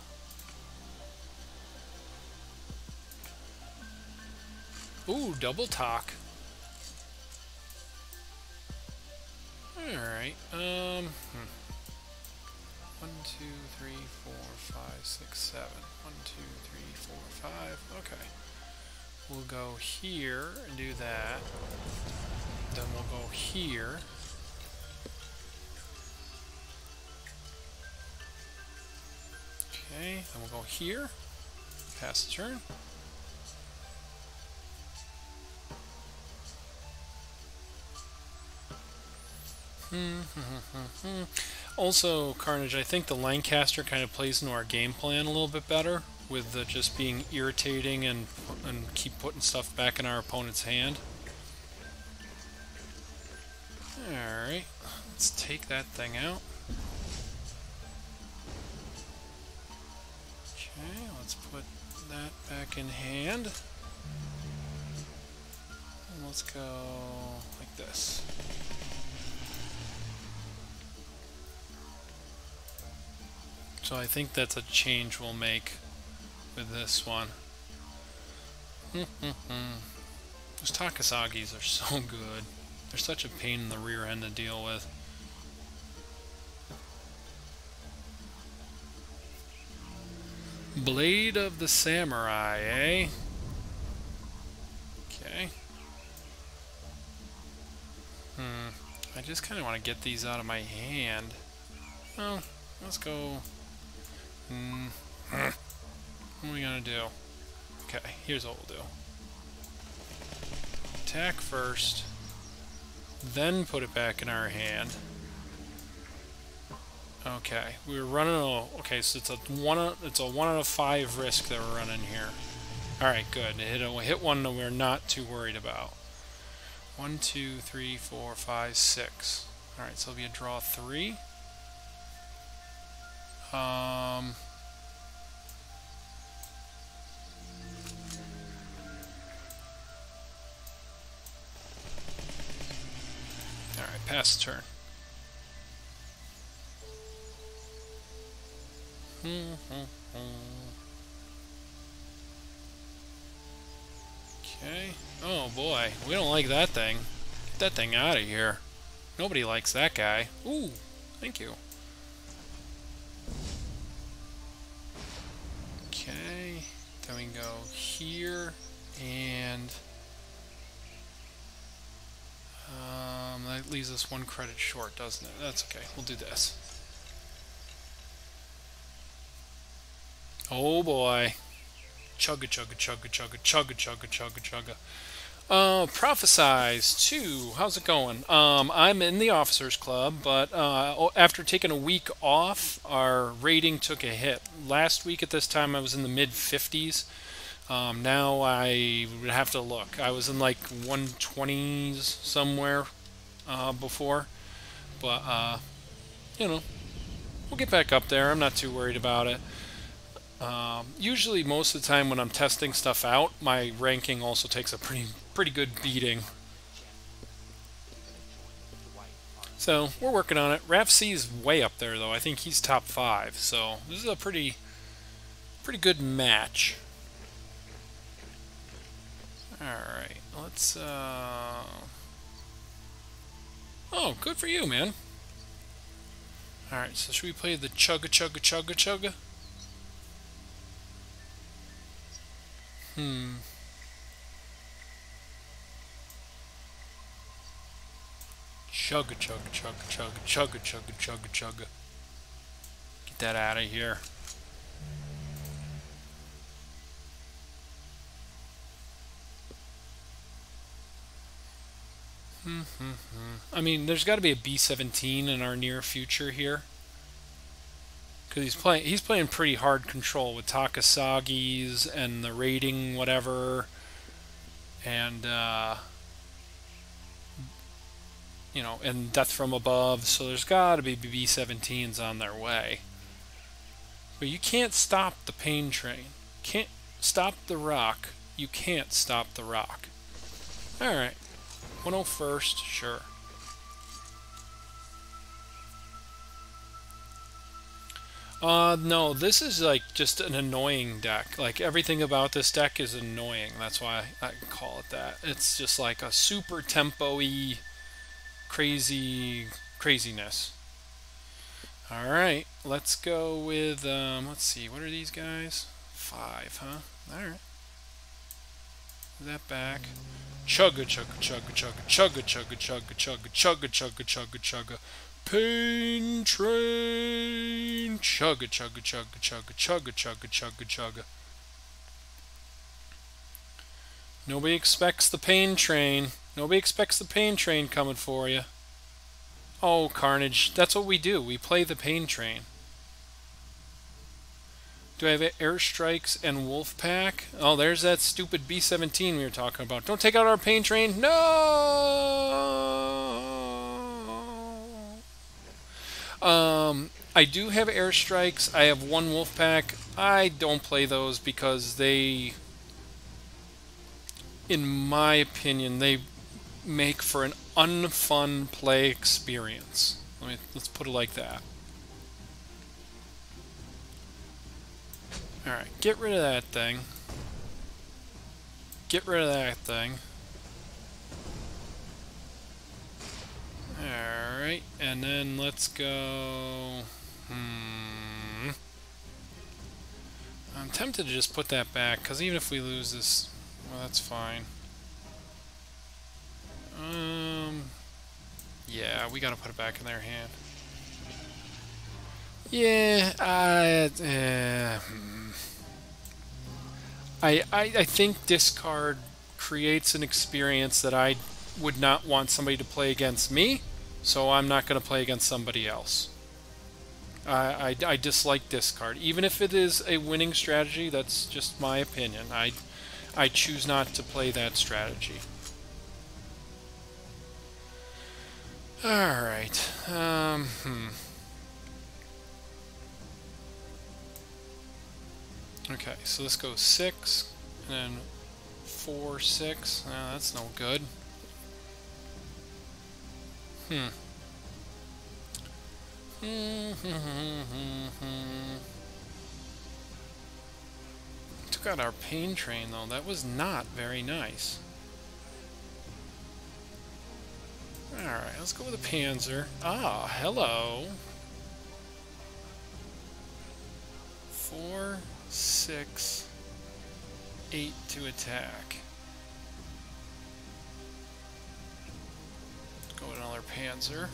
Ooh, double talk. Alright, 1, 2, 3, 4, 5, 6, 7. 1, 2, 3, 4, 5. Okay. We'll go here and do that. Then we'll go here. Okay, then we'll go here. Pass the turn. Also, Carnage, I think the Lancaster kind of plays into our game plan a little bit better, with just being irritating and keep putting stuff back in our opponent's hand. Alright, let's take that thing out. Okay, let's put that back in hand. And let's go like this. So I think that's a change we'll make with this one. Those Takasagis are so good. They're such a pain in the rear end to deal with. Blade of the Samurai, eh? Okay. I just kind of want to get these out of my hand. Well, let's go. What are we gonna do? Okay, here's what we'll do. Attack first, then put it back in our hand. Okay, we were running a. Okay, so it's a 1 out of 5 risk that we're running here. All right, good. Hit one that we're not too worried about. 1, 2, 3, 4, 5, 6. All right, so it'll be a draw 3. Alright, pass the turn. Okay. Oh boy, we don't like that thing. Get that thing out of here. Nobody likes that guy. Ooh, thank you. Okay, then we go here, and that leaves us 1 credit short, doesn't it? That's okay, we'll do this. Oh boy. Chugga chugga chugga chugga chugga chugga chugga chugga. Prophesize 2. How's it going? I'm in the Officers Club, but after taking a week off, our rating took a hit. Last week at this time, I was in the mid-50s. Now I would have to look. I was in like 120s somewhere before, but you know, we'll get back up there. I'm not too worried about it. Usually, most of the time when I'm testing stuff out, my ranking also takes a pretty good beating. So we're working on it. Raf C is way up there, though. I think he's top 5. So this is a pretty good match. All right, let's. Oh, good for you, man. All right, so should we play the chugga chugga chugga chugga? Chugga chugga chugga chugga chugga chugga chugga chugga. Get that out of here. I mean, there's got to be a B-17 in our near future here. Because he's playing pretty hard control with Takasagi's and the rating whatever, and you know, and Death from Above. So there's got to be B-17s on their way. But you can't stop the pain train. Can't stop the rock. You can't stop the rock. All right, 101st, sure. No, this is like just an annoying deck. Like everything about this deck is annoying. That's why I call it that. It's just like a super tempo-y, craziness. All right, let's go with let's see, what are these guys? 5, huh? All right. That back. Chugga chugga chugga chugga chugga chugga chugga chugga chugga chugga chugga chugga. Pain train. Chugga chugga chugga chugga chugga chugga chugga chugga. Nobody expects the pain train. Nobody expects the pain train coming for you. Oh, Carnage. That's what we do. We play the pain train. Do I have airstrikes and Wolfpack? Oh, there's that stupid B-17 we were talking about. Don't take out our pain train. No! I do have airstrikes. I have one Wolfpack. I don't play those because they, in my opinion, they make for an unfun play experience. Let's put it like that. Alright, get rid of that thing. Get rid of that thing. Alright, and then let's go... I'm tempted to just put that back, because even if we lose this, well, that's fine. Yeah, we gotta put it back in their hand. Yeah, I think discard creates an experience that I would not want somebody to play against me, so I'm not going to play against somebody else. I dislike discard. Even if it is a winning strategy, that's just my opinion. I choose not to play that strategy. Alright. Okay, so this goes 6, and then 4, 6. That's no good. Took out our pain train, though. That was not very nice. Alright, let's go with a Panzer. Ah, hello. 4, 6, 8 to attack. Let's go with another Panzer.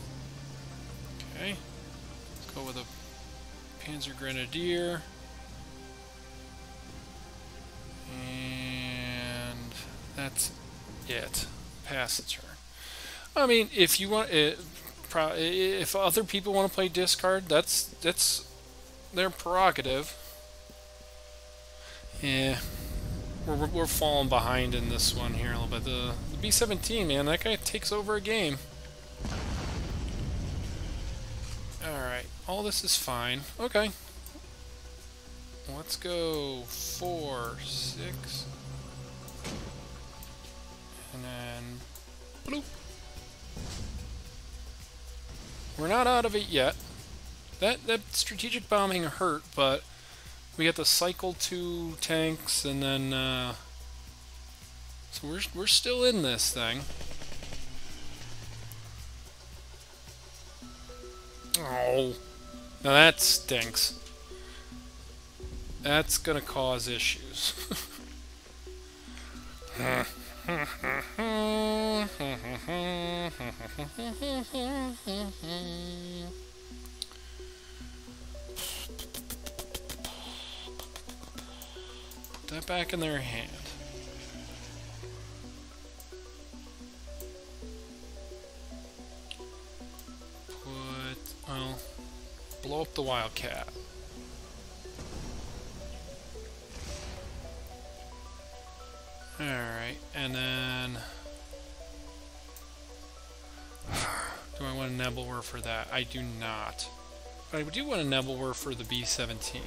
Okay. Let's go with a Panzer Grenadier. And that's it. Pass the turn. I mean, if you want, if other people want to play discard, that's their prerogative. Yeah, we're falling behind in this one here a little bit. The B-17, man, that guy takes over a game. Alright, all this is fine. Okay. Let's go 4, 6. And then... bloop. We're not out of it yet. That strategic bombing hurt, but... we got the Cycle 2 tanks, and then, so we're still in this thing. Oh, now that stinks. That's gonna cause issues. That back in their hand. blow up the Wildcat. Alright, and then... Do I want a Nebelwer for that? I do not. But I do want a Nebelwer for the B-17.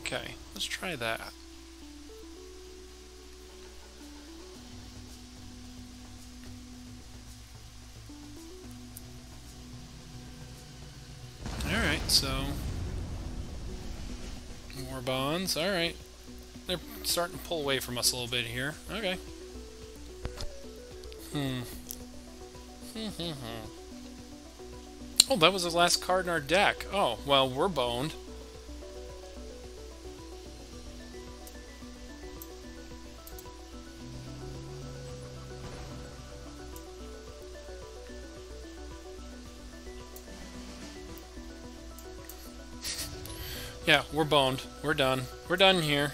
Okay, let's try that. Alright, so... More bonds, alright. They're starting to pull away from us a little bit here. Okay. Oh, that was the last card in our deck. Oh, well, we're boned. Yeah, we're boned. We're done. We're done here.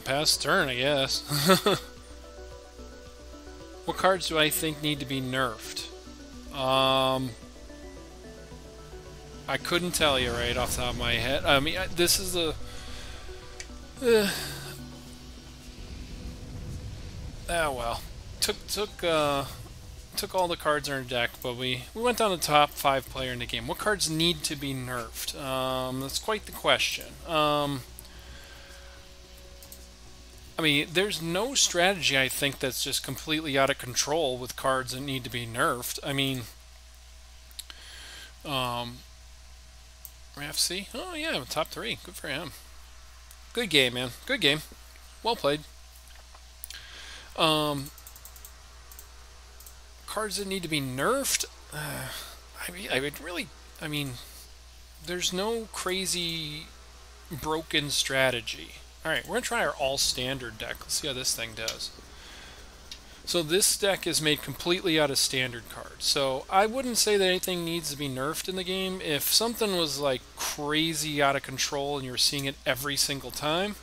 Pass turn, I guess. What cards do I think need to be nerfed? I couldn't tell you right off the top of my head. I mean, this is the... well. Took all the cards in our deck, but we went down the top 5 player in the game. What cards need to be nerfed? That's quite the question. I mean, there's no strategy, I think, that's just completely out of control with cards that need to be nerfed. I mean, RFC? Oh, yeah, top 3. Good for him. Good game, man. Good game. Well played. Cards that need to be nerfed? I would really... I mean, there's no crazy broken strategy. Alright, we're going to try our all-standard deck. Let's see how this thing does. So this deck is made completely out of standard cards. So I wouldn't say that anything needs to be nerfed in the game. If something was like crazy out of control and you were seeing it every single time...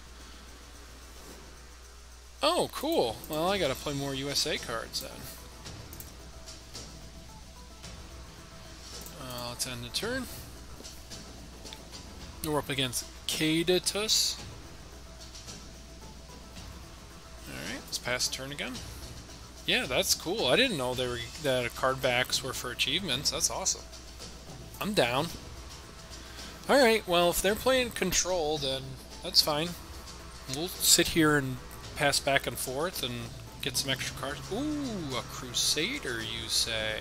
Oh, cool. Well, I got to play more USA cards then. Let's end the turn. We're up against Cadatus. Alright, let's pass the turn again. Yeah, that's cool. I didn't know that card backs were for achievements. That's awesome. I'm down. Alright, well, if they're playing control, then that's fine. We'll sit here and pass back and forth and get some extra cards. Ooh, a Crusader, you say?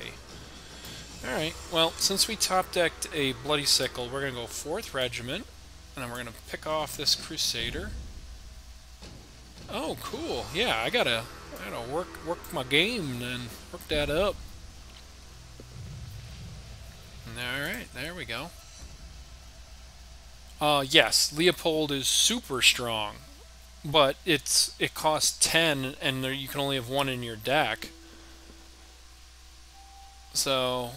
Alright, well, since we top-decked a Bloody Sickle, we're going to go 4th Regiment, and then we're going to pick off this Crusader. Oh, cool. Yeah, I gotta work my game and work that up. Alright, there we go. Yes, Leopold is super strong, but it costs 10, and you can only have 1 in your deck. So,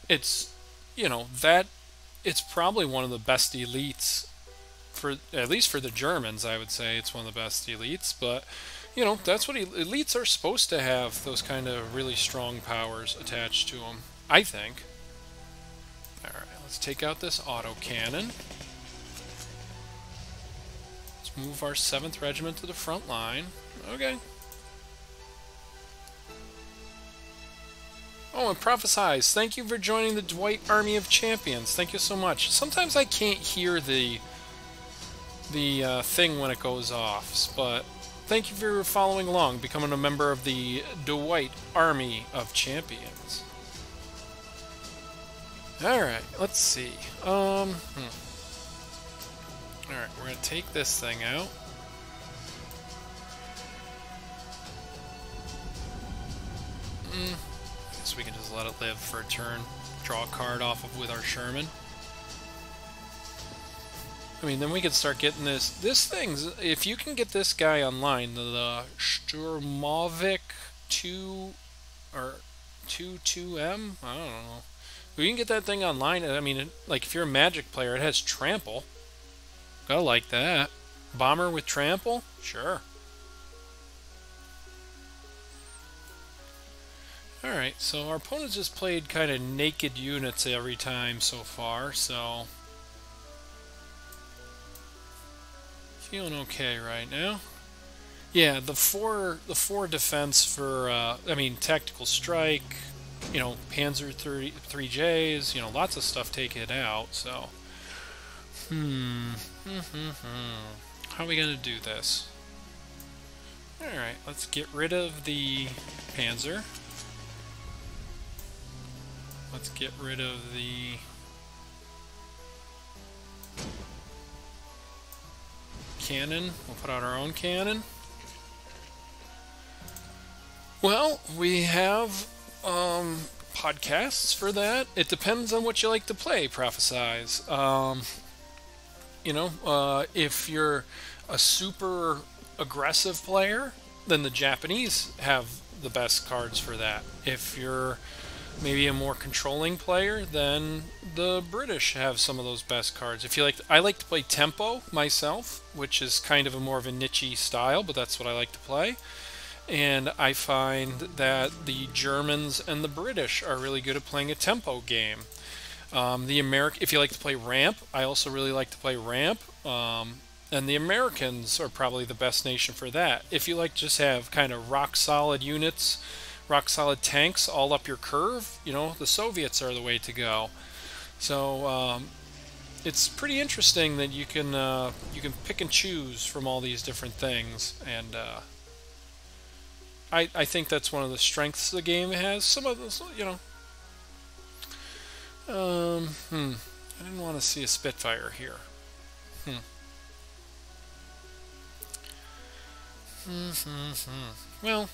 it's, you know, it's probably one of the best elites. At least for the Germans, I would say it's one of the best elites, but, you know, that's what elites are supposed to have, those kind of really strong powers attached to them, I think. Alright, let's take out this autocannon. Let's move our 7th Regiment to the front line. Okay. Oh, and Prophesize, thank you for joining the Dwight Army of Champions. Thank you so much. Sometimes I can't hear the thing when it goes off, but thank you for following along, becoming a member of the Dwight Army of Champions. Alright, let's see. Alright, we're going to take this thing out. I guess we can just let it live for a turn. Draw a card off of with our Sherman. I mean, then we can start getting this. This thing's, if you can get this guy online, the Sturmovik 2 or 22M, I don't know. If you can get that thing online, I mean, like if you're a Magic player, it has Trample. Gotta like that. Bomber with Trample? Sure. Alright, so our opponent's just played kind of naked units every time so far, so feeling okay right now. Yeah, the four defense for I mean tactical strike, you know, Panzer 3Js, you know, lots of stuff taking it out, so how are we gonna do this? Alright, let's get rid of the Panzer. Let's get rid of the cannon. We'll put out our own cannon. Well, we have podcasts for that. It depends on what you like to play, Prophesize. You know, if you're a super aggressive player, then the Japanese have the best cards for that. If you're maybe a more controlling player, then the British have some of those best cards. If you like, I like to play tempo myself, which is kind of a more of a niche-y style, but that's what I like to play. And I find that the Germans and the British are really good at playing a tempo game. If you like to play ramp, I also really like to play ramp. And the Americans are probably the best nation for that. If you like to just have kind of rock solid units, rock solid tanks all up your curve, you know, the Soviets are the way to go. So it's pretty interesting that you can pick and choose from all these different things, and I think that's one of the strengths the game has. Some of those, you know. I didn't want to see a Spitfire here. Well,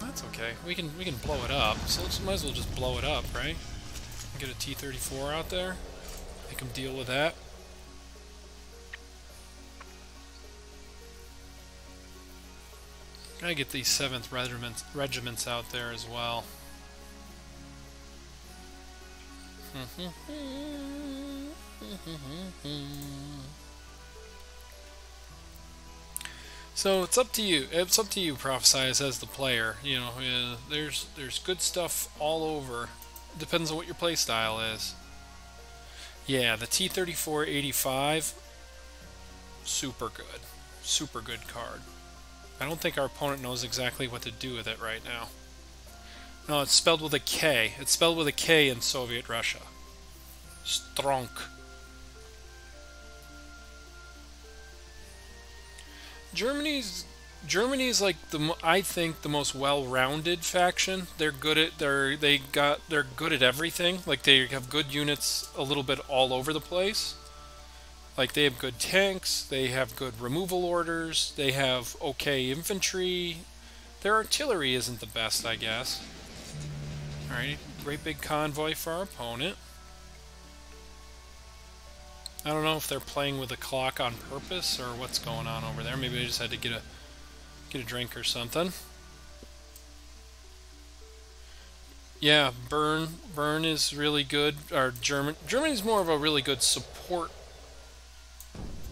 that's okay. We can blow it up. So let's might as well just blow it up, right? Get a T-34 out there. Make them deal with that. Gotta get these 7th regiments out there as well. So it's up to you. It's up to you, Prophesize, as the player. You know, there's good stuff all over. Depends on what your play style is. Yeah, the T-34-85, super good card. I don't think our opponent knows exactly what to do with it right now. No, it's spelled with a K. It's spelled with a K in Soviet Russia. Stronk. Germany's like I think the most well-rounded faction. They're good at they're good at everything. Like they have good units a little bit all over the place. Like they have good tanks, they have good removal orders, they have okay infantry. Their artillery isn't the best, I guess. Alright, great big convoy for our opponent. I don't know if they're playing with a clock on purpose or what's going on over there. Maybe they just had to get a drink or something. Yeah, Bern is really good. Or Germany's more of a really good support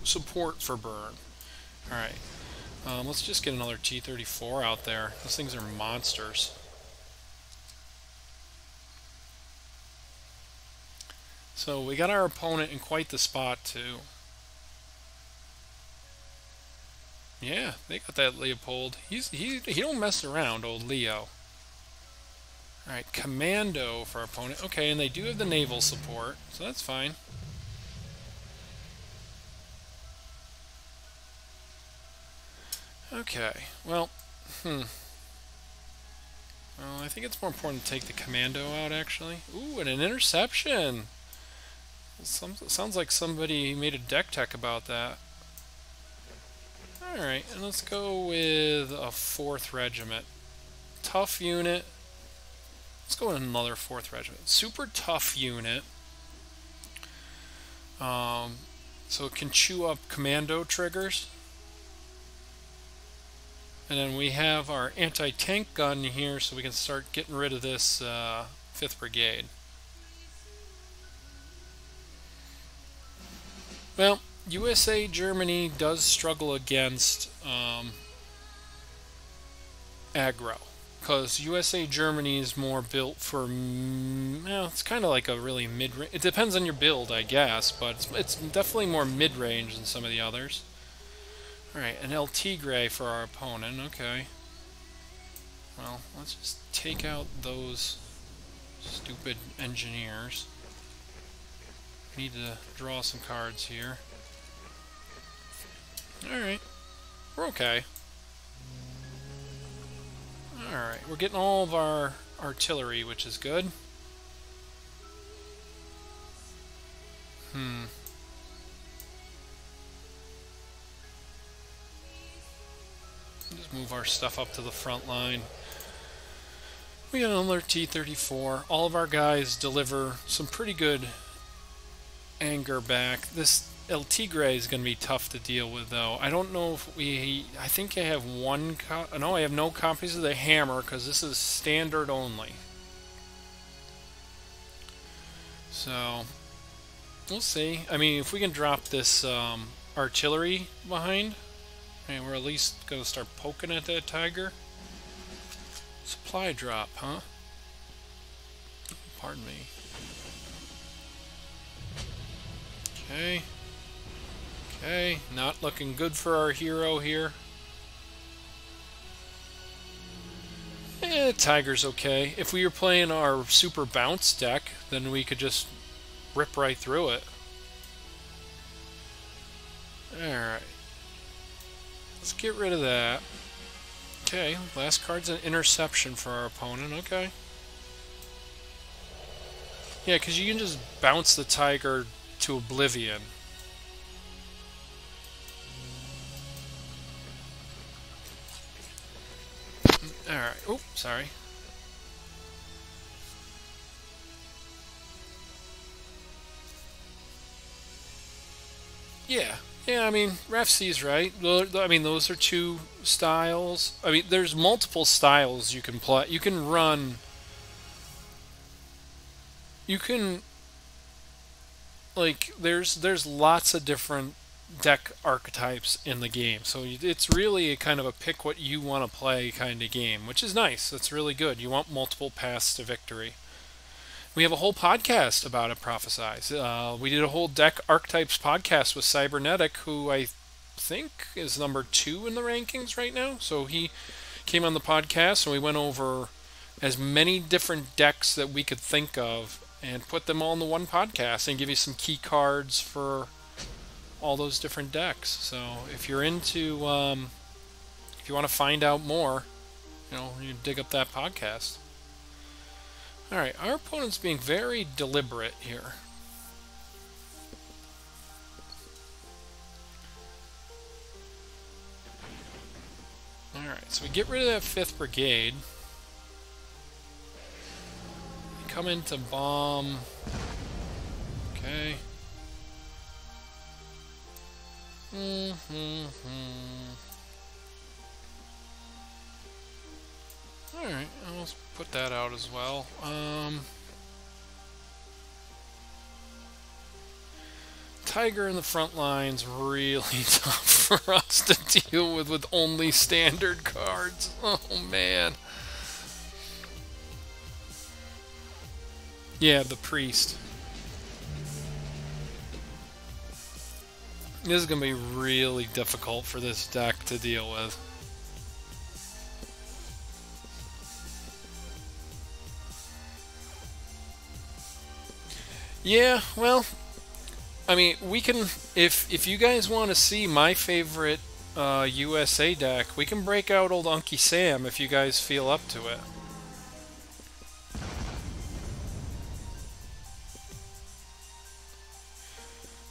for Bern. Alright. Let's just get another T-34 out there. Those things are monsters. So we got our opponent in quite the spot too. Yeah, they got that Leopold. He don't mess around, old Leo. Alright, commando for our opponent. Okay, and they do have the naval support, so that's fine. Okay, well, well, I think it's more important to take the commando out, actually. Ooh, and an interception! Sounds like somebody made a deck tech about that. Alright, and let's go with a 4th regiment. Tough unit. Let's go with another 4th regiment. Super tough unit. So it can chew up commando triggers. And then we have our anti-tank gun here, so we can start getting rid of this 5th Brigade. Well, USA Germany does struggle against aggro. because USA Germany is more built for, well, it's kind of like a really mid-range. It depends on your build, I guess, but it's definitely more mid-range than some of the others. Alright, an El Tigre for our opponent, okay. Well, let's just take out those stupid engineers. Need to draw some cards here. Alright, we're okay. Alright, we're getting all of our artillery, which is good. Just move our stuff up to the front line. We got another T-34. All of our guys deliver some pretty good anger back. This El Tigre is going to be tough to deal with, though. I don't know if I think I have one no, I have no copies of the hammer, because this is standard only. So, we'll see. I mean, if we can drop this artillery behind, and we're at least going to start poking at that tiger. Supply drop, huh? Pardon me. Okay. Okay, not looking good for our hero here. Tiger's okay. If we were playing our super bounce deck, then we could just rip right through it. Alright. Let's get rid of that. Okay, last card's an interception for our opponent, okay. Yeah, because you can just bounce the tiger to oblivion. Alright, oh, sorry. Yeah, I mean, Ref C's right. I mean, those are two styles. I mean, there's multiple styles you can play. You can run... You can... Like, there's lots of different deck archetypes in the game, so it's really a kind of a pick what you want to play kind of game, which is nice. That's really good. You want multiple paths to victory. We have a whole podcast about it, Prophesize. We did a whole deck archetypes podcast with Cybernetic, who I think is number 2 in the rankings right now. So he came on the podcast and we went over as many different decks that we could think of and put them all in the one podcast and give you some key cards for all those different decks. So if you're into, if you want to find out more, you dig up that podcast. Alright, our opponent's being very deliberate here. Alright, so we get rid of that 5th Brigade. We come into bomb. Okay. Alright, I'll put that out as well. Tiger in the front line's really tough for us to deal with only standard cards. Oh man. Yeah, the priest. This is going to be really difficult for this deck to deal with. Yeah, well, I mean, we can, if you guys want to see my favorite USA deck, we can break out old Unky Sam if you guys feel up to it.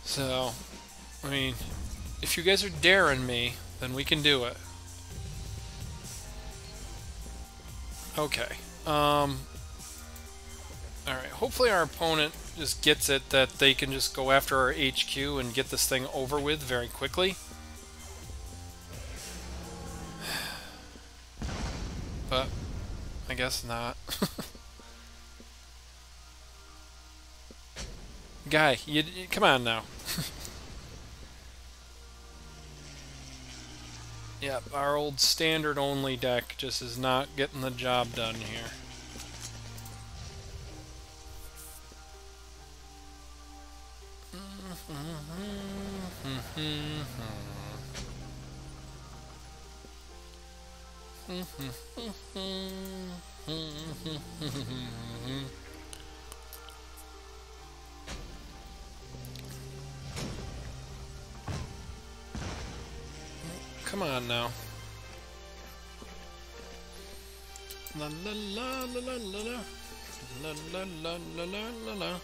So, I mean, if you guys are daring me, then we can do it. Okay. Alright, hopefully our opponent just gets it that they can just go after our HQ and get this thing over with very quickly. But, I guess not. Guy, you come on now. Yep, our old standard only deck just is not getting the job done here. Come on now. La la la la la la la la la la la la la.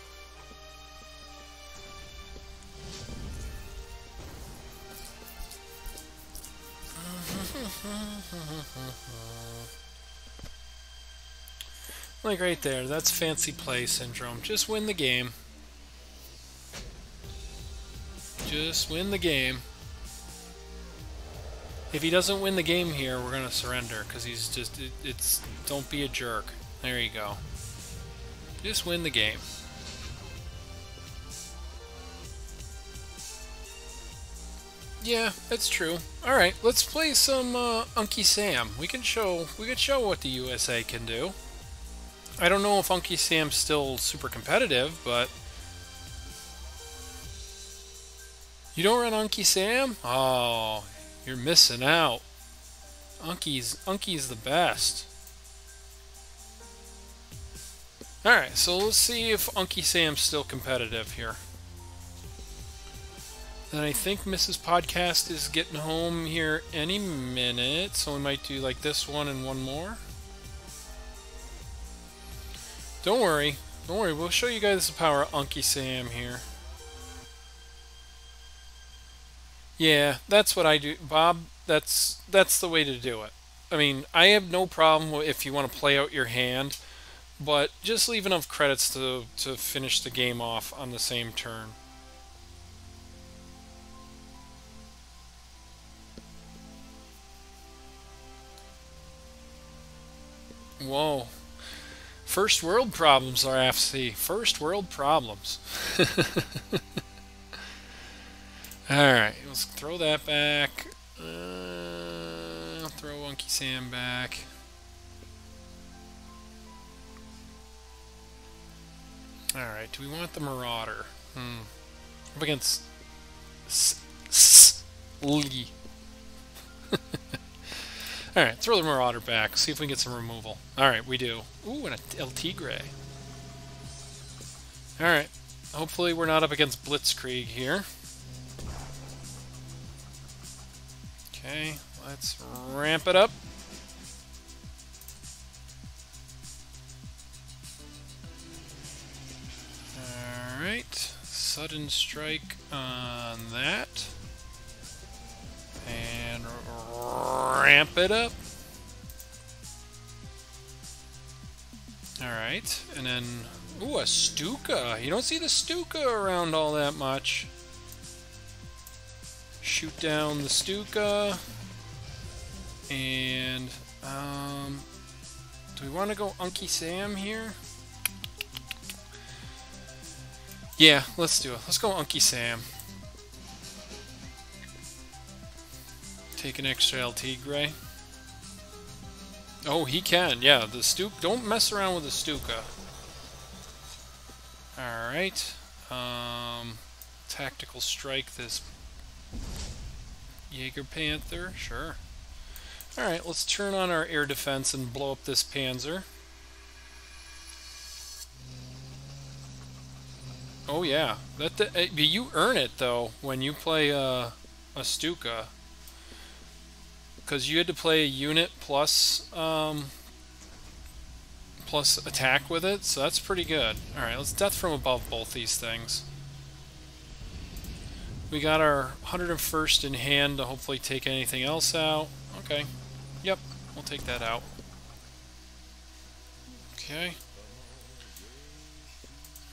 Like right there, that's fancy play syndrome. Just win the game. Just win the game. If he doesn't win the game here, we're gonna surrender because he's just it's don't be a jerk. There you go. Just win the game. Yeah, that's true. All right, let's play some Unky Sam. We could show what the USA can do. I don't know if Unky Sam's still super competitive, but you don't run Unky Sam? Oh, you're missing out. Unky's the best. All right, so let's see if Unky Sam's still competitive here. And I think Mrs. Podcast is getting home here any minute, so we might do like this one and one more. Don't worry, we'll show you guys the power of Unky Sam here. Yeah, that's what I do, Bob. That's the way to do it. I mean, I have no problem if you want to play out your hand, but just leave enough credits to finish the game off on the same turn. Whoa. First world problems, RFC. First world problems. Alright, let's throw that back. Throw Unky Sam back. Alright, do we want the Marauder? Up against Lee. Alright, throw the Marauder back. See if we can get some removal. Alright, we do. Ooh, and a El Tigre. Alright. Hopefully we're not up against Blitzkrieg here. Okay, let's ramp it up. Alright. Sudden strike on that. And ramp it up. Alright, and then, ooh, a Stuka. You don't see the Stuka around all that much. Shoot down the Stuka. And, do we want to go Unky Sam here? Yeah, let's do it. Let's go Unky Sam. Take an extra El Tigre. Oh, he can. Yeah, the Stuka. Don't mess around with the Stuka. Alright. Tactical strike this Jaeger Panther. Sure. Alright, let's turn on our air defense and blow up this Panzer. Oh yeah. You earn it though when you play a Stuka. Because you had to play a unit plus plus attack with it, so that's pretty good. Alright, let's death from above both these things. We got our 101st in hand to hopefully take anything else out. Okay. Yep, we'll take that out. Okay.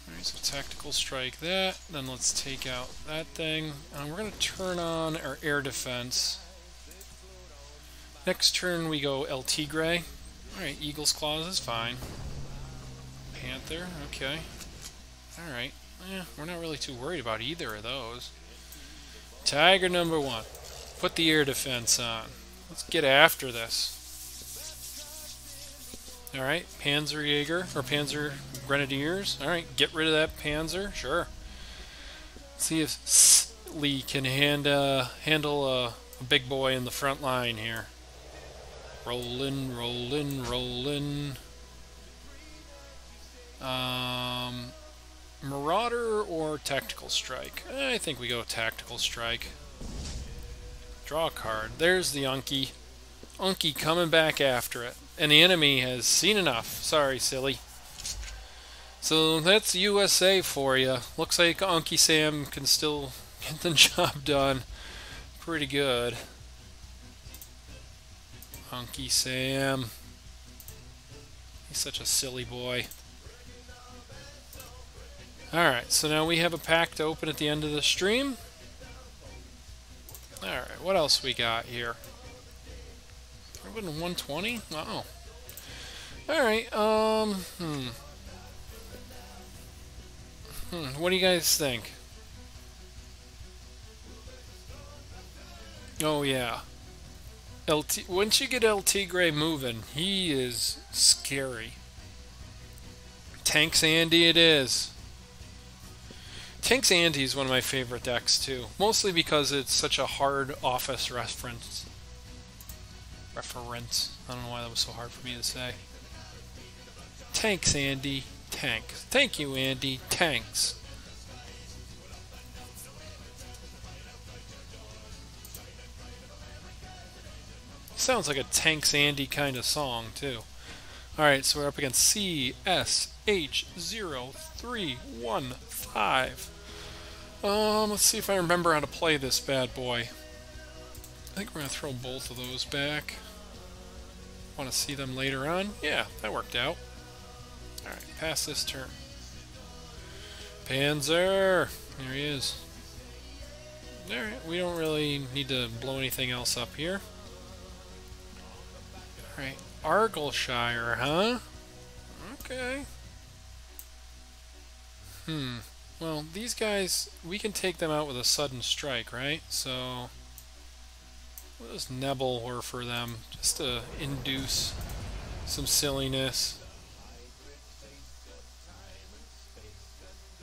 Alright, so tactical strike that. Then let's take out that thing. And we're going to turn on our air defense. Next turn we go El Tigre. Alright, Eagle's Claws is fine. Panther, okay. Alright, we're not really too worried about either of those. Tiger number 1. Put the air defense on. Let's get after this. Alright, Panzerjäger, or Panzer Grenadiers. Alright, get rid of that Panzer. Sure. See if Lee can handle a big boy in the front line here. Rollin', rollin', rollin'. Marauder or Tactical Strike? I think we go Tactical Strike. Draw a card. There's the Unky. Unky coming back after it. And the enemy has seen enough. Sorry, silly. So that's USA for you. Looks like Unky Sam can still get the job done pretty good. Unky Sam. He's such a silly boy. Alright, so now we have a pack to open at the end of the stream. Alright, what else we got here? Open 120? Oh. Alright, what do you guys think? Oh yeah. LT, once you get El Tigre moving, he is scary. Tanks Andy it is. Tanks Andy is one of my favorite decks too, mostly because it's such a hard office reference. I don't know why that was so hard for me to say. Tanks Andy, tanks. Thank you Andy, tanks. Sounds like a Tanks Andy kind of song too. Alright, so we're up against CSH0315. Let's see if I remember how to play this bad boy. I think we're going to throw both of those back. Want to see them later on? Yeah, that worked out. Alright, pass this turn. Panzer! There he is. Alright, we don't really need to blow anything else up here. Alright, Argyllshire, huh? Okay. Well, these guys, we can take them out with a sudden strike, right? So, what does Nebel for them? Just to induce some silliness.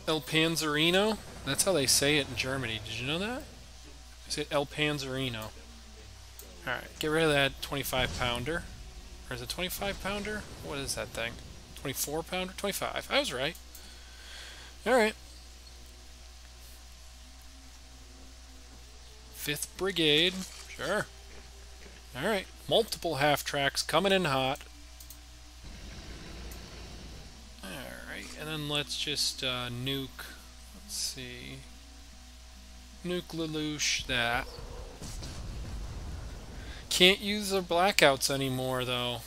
El Panzerino? That's how they say it in Germany. Did you know that? They say El Panzerino. Alright, get rid of that 25-pounder. Or is it 25-pounder? What is that thing? 24-pounder? 25. I was right. Alright. 5th Brigade. Sure. Alright. Multiple half-tracks coming in hot. Alright. And then let's just nuke. Let's see. Nuke Lelouch that. Can't use the blackouts anymore, though.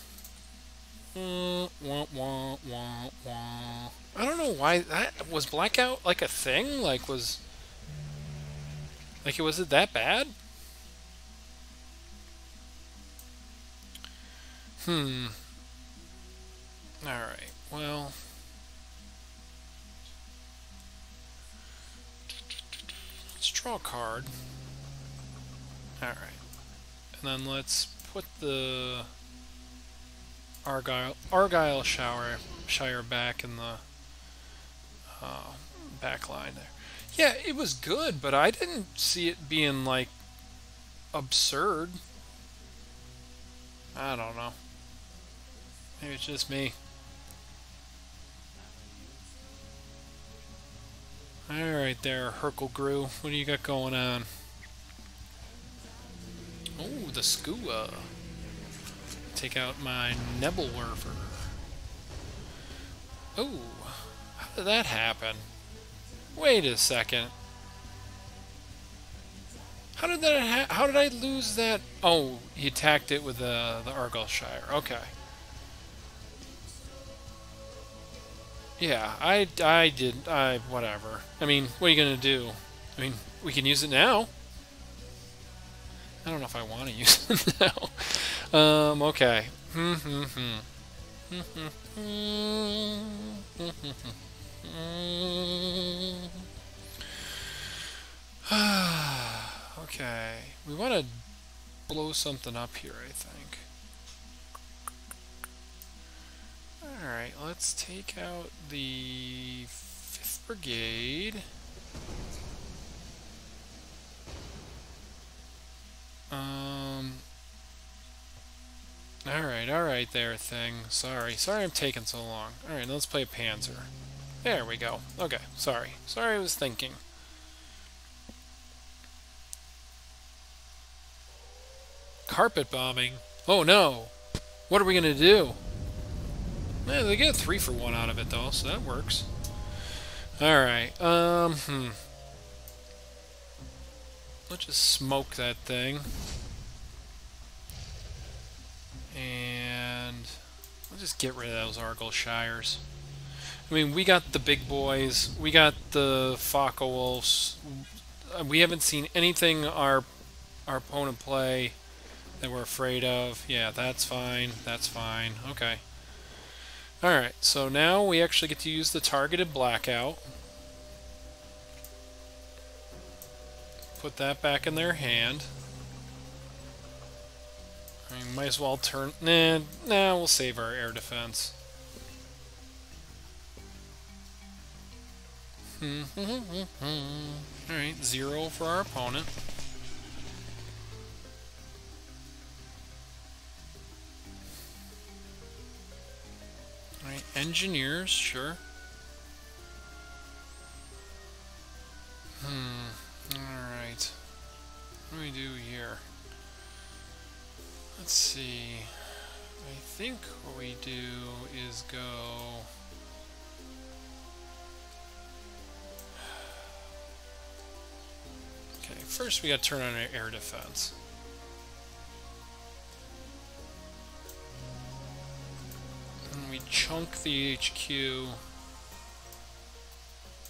I don't know why that was blackout like a thing. Like was it that bad? All right. Well, let's draw a card. All right. And then let's put the Argyllshire back in the back line there. Yeah, it was good, but I didn't see it being, like, absurd. I don't know. Maybe it's just me. Alright there, Herkelgrew. What do you got going on? Oh, the Skua. Take out my Nebelwerfer. Oh, how did that happen? Wait a second. How did that? How did I lose that? Oh, he attacked it with the Argyllshire. Okay. Yeah, I did. Whatever. I mean, what are you gonna do? I mean, we can use it now. I don't know if I want to use it now. Okay. Okay. We want to blow something up here, I think. Alright, let's take out the 5th Brigade. Alright there, thing. Sorry I'm taking so long. Alright, let's play a Panzer. There we go. Okay, sorry. Sorry, I was thinking. Carpet bombing? Oh no! What are we gonna do? Eh, they get a 3-for-1 out of it though, so that works. Alright, let's just smoke that thing. And let's just get rid of those Argyllshires. I mean, we got the big boys, we got the Focke-Wulfs. We haven't seen anything our opponent play that we're afraid of. Yeah, that's fine. That's fine. Okay. Alright, so now we actually get to use the targeted blackout. Put that back in their hand. I mean, might as well turn... Nah, we'll save our air defense. Alright, 0 for our opponent. Alright, engineers, sure. Alright. What do we do here? Let's see. I think what we do is go... Okay, first we gotta turn on our air defense. And we chunk the HQ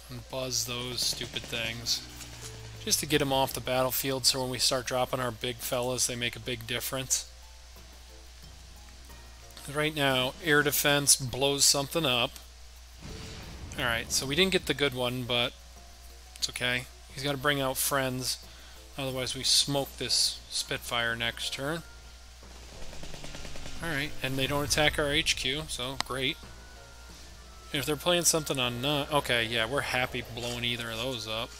and buzz those stupid things. Just to get them off the battlefield so when we start dropping our big fellas, they make a big difference. Right now, air defense blows something up. Alright, so we didn't get the good one, but it's okay. He's got to bring out friends, otherwise we smoke this Spitfire next turn. Alright, and they don't attack our HQ, so great. And if they're playing something on okay, yeah, we're happy blowing either of those up.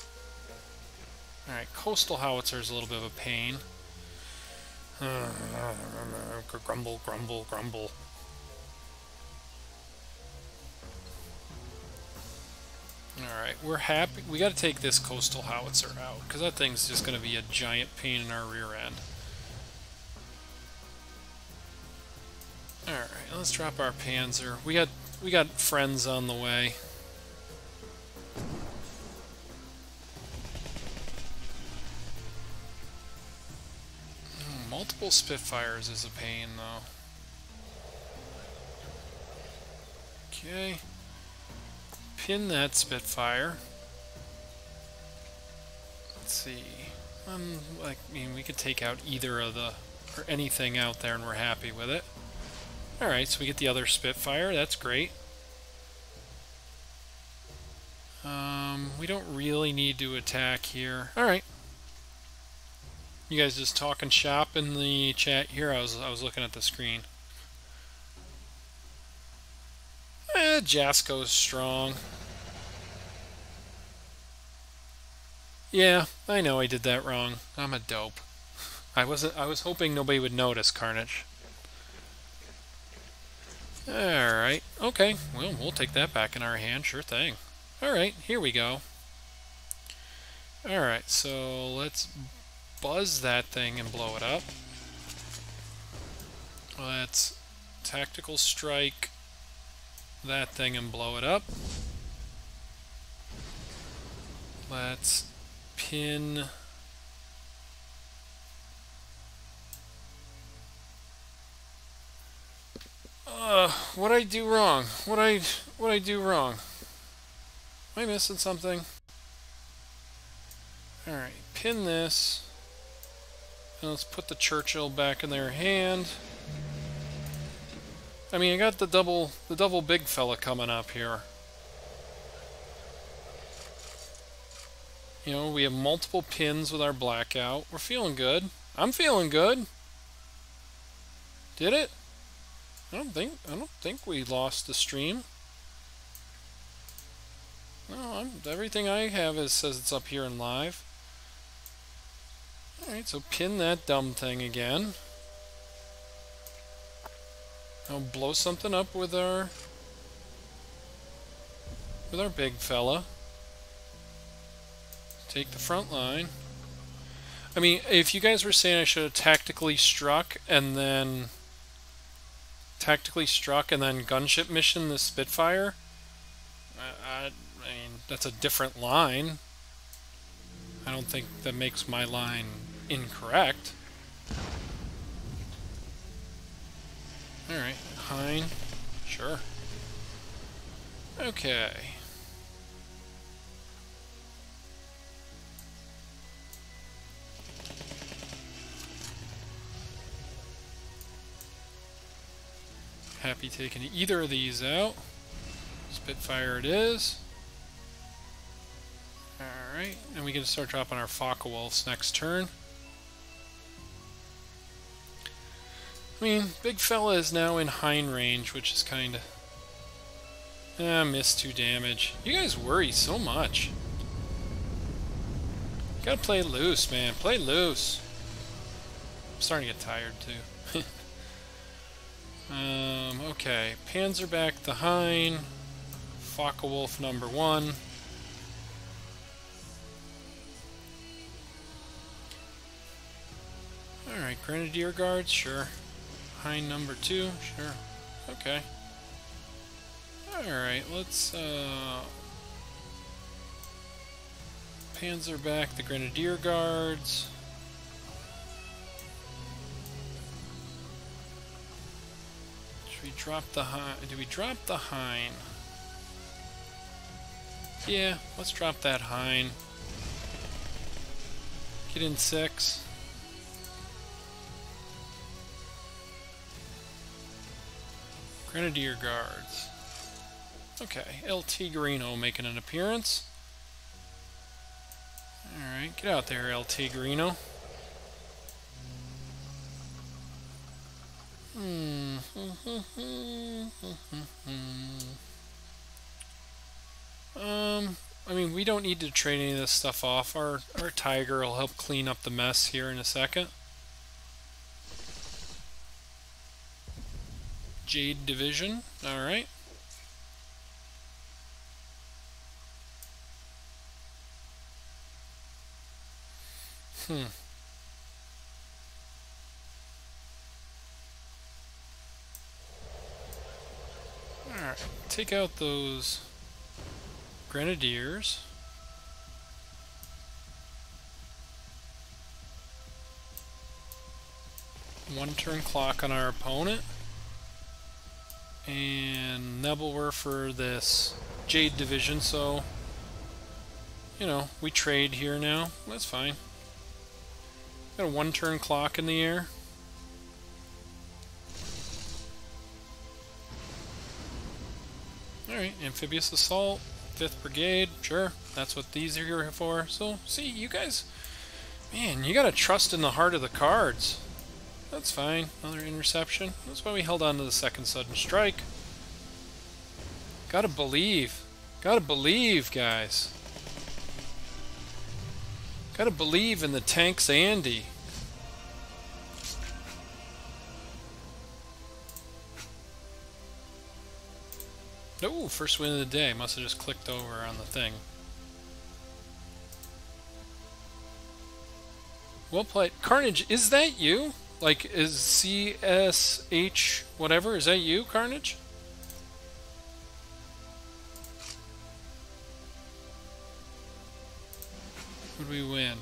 Alright, Coastal Howitzer is a little bit of a pain. Grumble, grumble, grumble. Alright, we're happy. We gotta take this Coastal Howitzer out, because that thing's just gonna be a giant pain in our rear end. Alright, let's drop our Panzer. We got friends on the way. Multiple Spitfires is a pain, though. Okay. Pin that Spitfire. Let's see. I mean, we could take out either of the... or anything out there and we're happy with it. Alright, so we get the other Spitfire. That's great. We don't really need to attack here. Alright. You guys just talking shop in the chat here? I was looking at the screen. Jasko's strong. Yeah, I know I did that wrong. I'm a dope. I was hoping nobody would notice, Carnage. Alright, okay. Well, we'll take that back in our hand, sure thing. Alright, here we go. Alright, so let's buzz that thing and blow it up. Let's tactical strike that thing and blow it up. Let's pin what'd I do wrong? What'd I do wrong? Am I missing something? Alright, pin this. And let's put the Churchill back in their hand. I mean, I got the double big fella coming up here. You know, we have multiple pins with our blackout. We're feeling good. I'm feeling good. Did it? I don't think we lost the stream. No, everything I have says it's up here in live. Alright, so pin that dumb thing again. I'll blow something up with our big fella. Take the front line. I mean, if you guys were saying I should have tactically struck and then gunship mission the Spitfire, I mean, that's a different line. I don't think that makes my line incorrect. Alright, Hein. Sure. Okay. Happy taking either of these out. Spitfire it is. Alright, and we can start dropping our Focke-Wulfs next turn. I mean, big fella is now in Hein range, which is kind of... missed 2 damage. You guys worry so much. You gotta play loose, man. Play loose. I'm starting to get tired, too. Okay. Panzerback the Hein. Focke-Wulf number 1. Alright, Grenadier Guards, sure. Hein number 2, sure. Okay. Alright, let's Panzerback the Grenadier Guards. Should we drop the Hein? Do we drop the Hein? Yeah, let's drop that Hein. Get in 6. Grenadier Guards. Okay, El Tigreano making an appearance. Alright, get out there, El Tigreano. I mean, we don't need to trade any of this stuff off. Our Tiger will help clean up the mess here in a second. Jade Division, alright. Alright, take out those Grenadiers. One turn clock on our opponent. And Nebelwer for this Jade Division, so, you know, we trade here now. That's fine. Got a 1 turn clock in the air. Alright, Amphibious Assault, 5th Brigade, sure, that's what these are here for. So, see, you guys, man, you gotta trust in the heart of the cards. That's fine. Another interception. That's why we held on to the 2nd Sudden Strike. Gotta believe. Gotta believe, guys. Gotta believe in the tanks, Andy. Oh, first win of the day. Must have just clicked over on the thing. Well played. Carnage, is that you? Like, is CSH whatever? Is that you, Carnage? Would we win?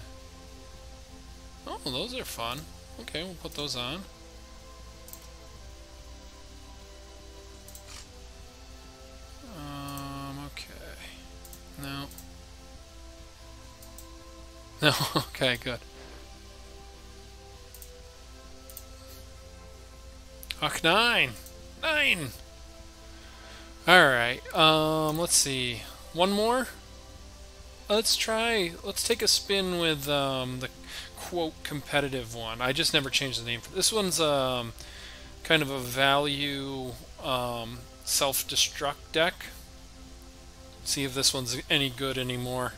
Oh, those are fun. Okay, we'll put those on. Okay. No. No, okay, good. Hawk 9! 9! Alright, let's see. One more? let's take a spin with the quote competitive one. I just never changed the name for this one's kind of a value self-destruct deck. See if this one's any good anymore.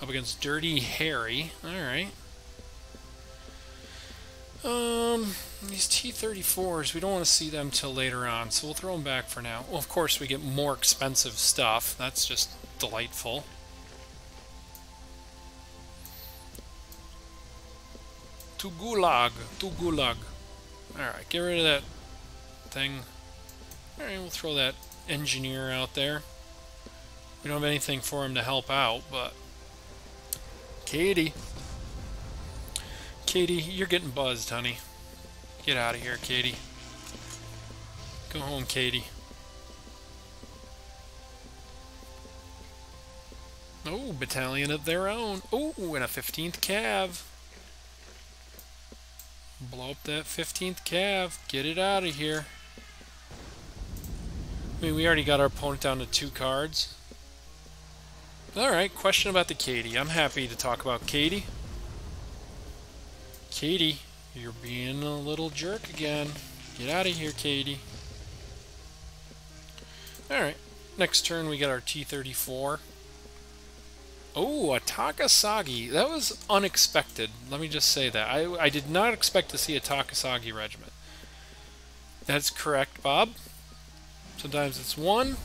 Up against Dirty Harry. Alright. These T-34s, we don't want to see them till later on, so we'll throw them back for now. Well, of course, we get more expensive stuff. That's just delightful. To Gulag. To Gulag. Alright, get rid of that thing. Alright, we'll throw that engineer out there. We don't have anything for him to help out, but... Katie. Katie, you're getting buzzed, honey. Get out of here, Katie. Go home, Katie. Oh, battalion of their own. Oh, and a 15th Cav. Blow up that 15th Cav. Get it out of here. I mean, we already got our opponent down to 2 cards. Alright, question about the Katie. I'm happy to talk about Katie. Katie, you're being a little jerk again. Get out of here, Katie. Alright, next turn we got our T-34. Oh, a Takasagi. That was unexpected. Let me just say that. I did not expect to see a Takasagi regiment. That's correct, Bob. Sometimes it's 1.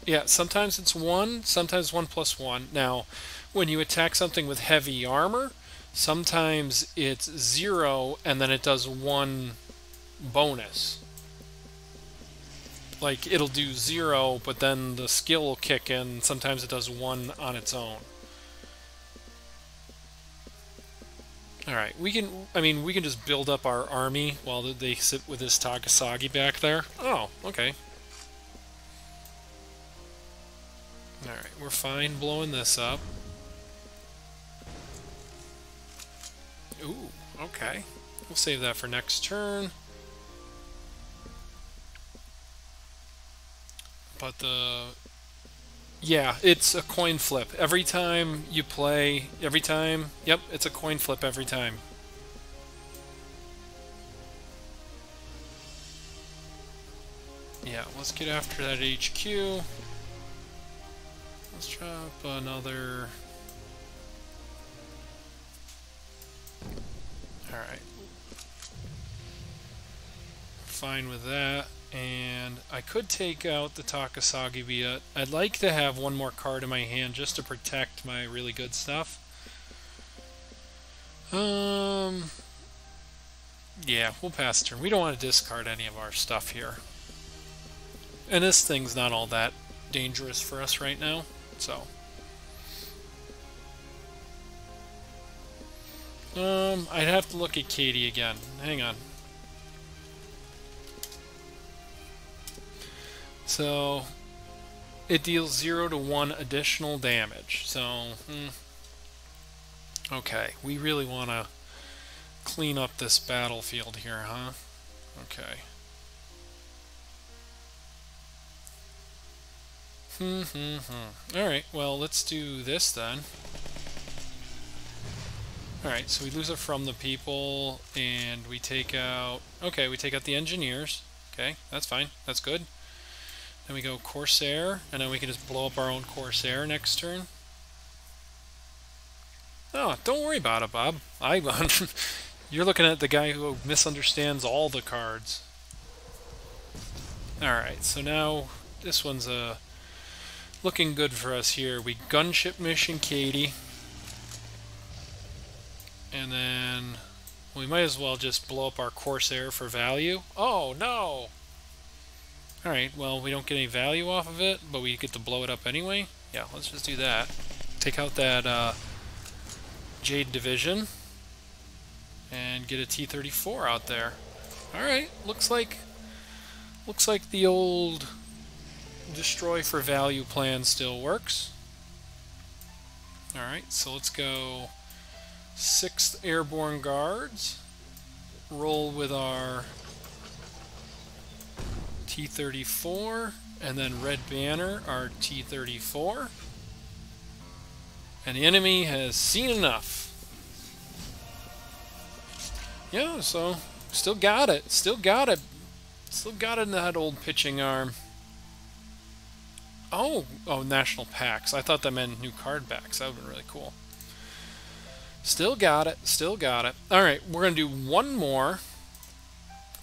Yeah, sometimes it's 1, sometimes 1+1. Now, when you attack something with heavy armor, sometimes it's 0 and then it does 1 bonus. Like, it'll do 0, but then the skill will kick in. Sometimes it does 1 on its own. Alright, we can just build up our army while they sit with this Takasagi back there. Oh, okay. Alright, we're fine blowing this up. Ooh, okay. We'll save that for next turn. But yeah, it's a coin flip. Every time you play, yep, it's a coin flip every time. Yeah, let's get after that HQ. Let's drop another... Alright. Fine with that. And I could take out the Takasagi, but I'd like to have one more card in my hand just to protect my really good stuff. Yeah, we'll pass turn. We don't want to discard any of our stuff here. And this thing's not all that dangerous for us right now, so... I'd have to look at Katie again. Hang on. So, it deals 0 to 1 additional damage. So, okay, we really want to clean up this battlefield here, huh? Okay. Alright, well, let's do this then. Alright, so we lose it from the people, and we take out... Okay, we take out the engineers. Okay, that's fine. That's good. Then we go Corsair, and then we can just blow up our own Corsair next turn. Oh, don't worry about it, Bob. You're looking at the guy who misunderstands all the cards. Alright, so now this one's looking good for us here. We gunship mission Katie. And then we might as well just blow up our Corsair for value. Oh, no! Alright, well, we don't get any value off of it, but we get to blow it up anyway. Yeah, let's just do that. Take out that Jade Division and get a T-34 out there. Alright, looks like the old destroy for value plan still works. Alright, so let's go 6th Airborne Guards. Roll with our T-34 And then Red Banner, our T-34. And the enemy has seen enough. Yeah, so still got it. Still got it. Still got it in that old pitching arm. Oh, national packs. I thought that meant new card backs. That would have been really cool. Still got it. Still got it. All right, we're going to do one more.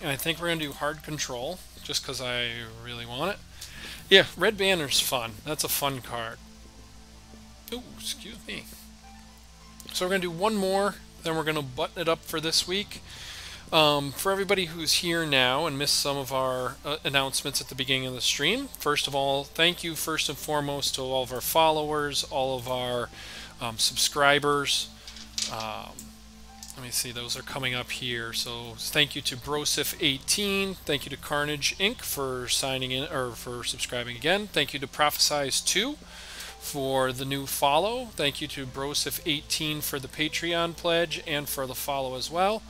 And I think we're going to do hard control, just because I really want it. Yeah, Red Banner's fun. That's a fun card. Ooh, excuse me. So we're going to do one more, then we're going to button it up for this week. For everybody who's here now and missed some of our announcements at the beginning of the stream, first of all, thank you first and foremost to all of our followers, all of our subscribers. Let me see, those are coming up here. So thank you to Brosif18. Thank you to Carnage Inc. for signing in or for subscribing again. Thank you to Prophesize2 for the new follow. Thank you to Brosif18 for the Patreon pledge and for the follow as well.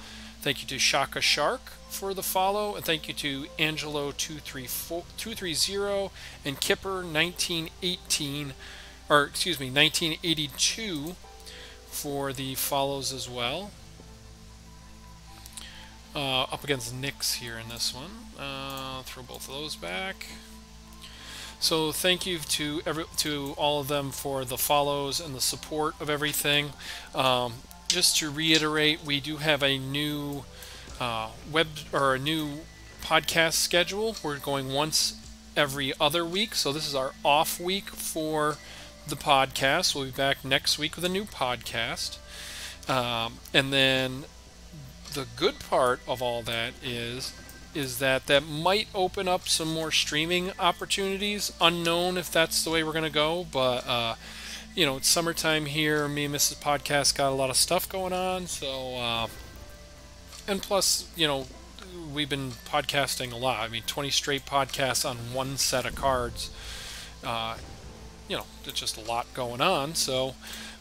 Thank you to Shaka Shark for the follow, and thank you to Angelo230 and Kipper1918, or excuse me, 1982 for the follows as well. Up against Nyx here in this one. Throw both of those back. So thank you to all of them for the follows and the support of everything. Just to reiterate, we do have a new a new podcast schedule. We're going once every other week, so this is our off week for the podcast. We'll be back next week with a new podcast, and then the good part of all that is that might open up some more streaming opportunities. Unknown if that's the way we're going to go, but you know, it's summertime here. Me and Mrs. Podcast got a lot of stuff going on, so and plus, you know, we've been podcasting a lot. I mean, 20 straight podcasts on one set of cards. You know, there's just a lot going on, so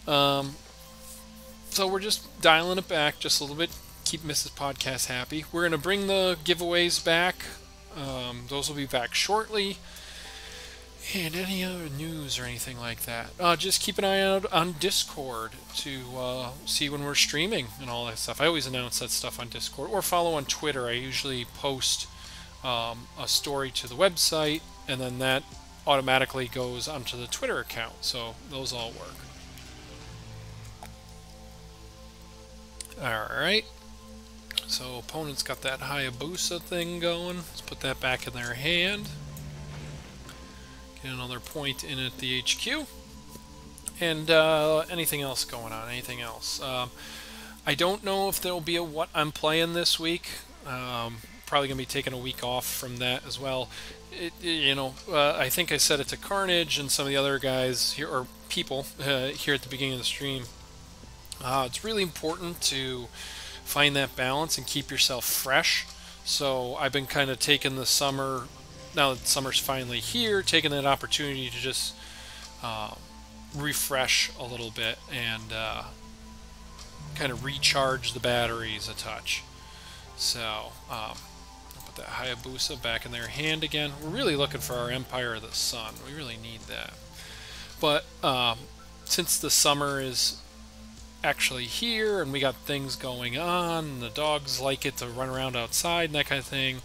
so we're just dialing it back just a little bit. Keep Mrs. Podcast happy. We're going to bring the giveaways back. Those will be back shortly. And any other news or anything like that, just keep an eye out on Discord to see when we're streaming and all that stuff. I always announce that stuff on Discord, or follow on Twitter. I usually post a story to the website, and then that automatically goes onto the Twitter account. So those all work. Alright. So opponent's got that Hayabusa thing going. Let's put that back in their hand. Get another point in at the HQ. And anything else going on? Anything else? I don't know if there'll be a what I'm playing this week. Probably going to be taking a week off from that as well. You know, I think I said it to Carnage and some of the other guys here, or people here at the beginning of the stream. It's really important to find that balance and keep yourself fresh. So I've been kind of taking the summer, now that summer's finally here, taking that opportunity to just refresh a little bit and kind of recharge the batteries a touch. So I'll put that Hayabusa back in their hand again. We're really looking for our Empire of the Sun. We really need that. But since the summer is actually here and we got things going on and the dogs like it to run around outside and that kind of thing,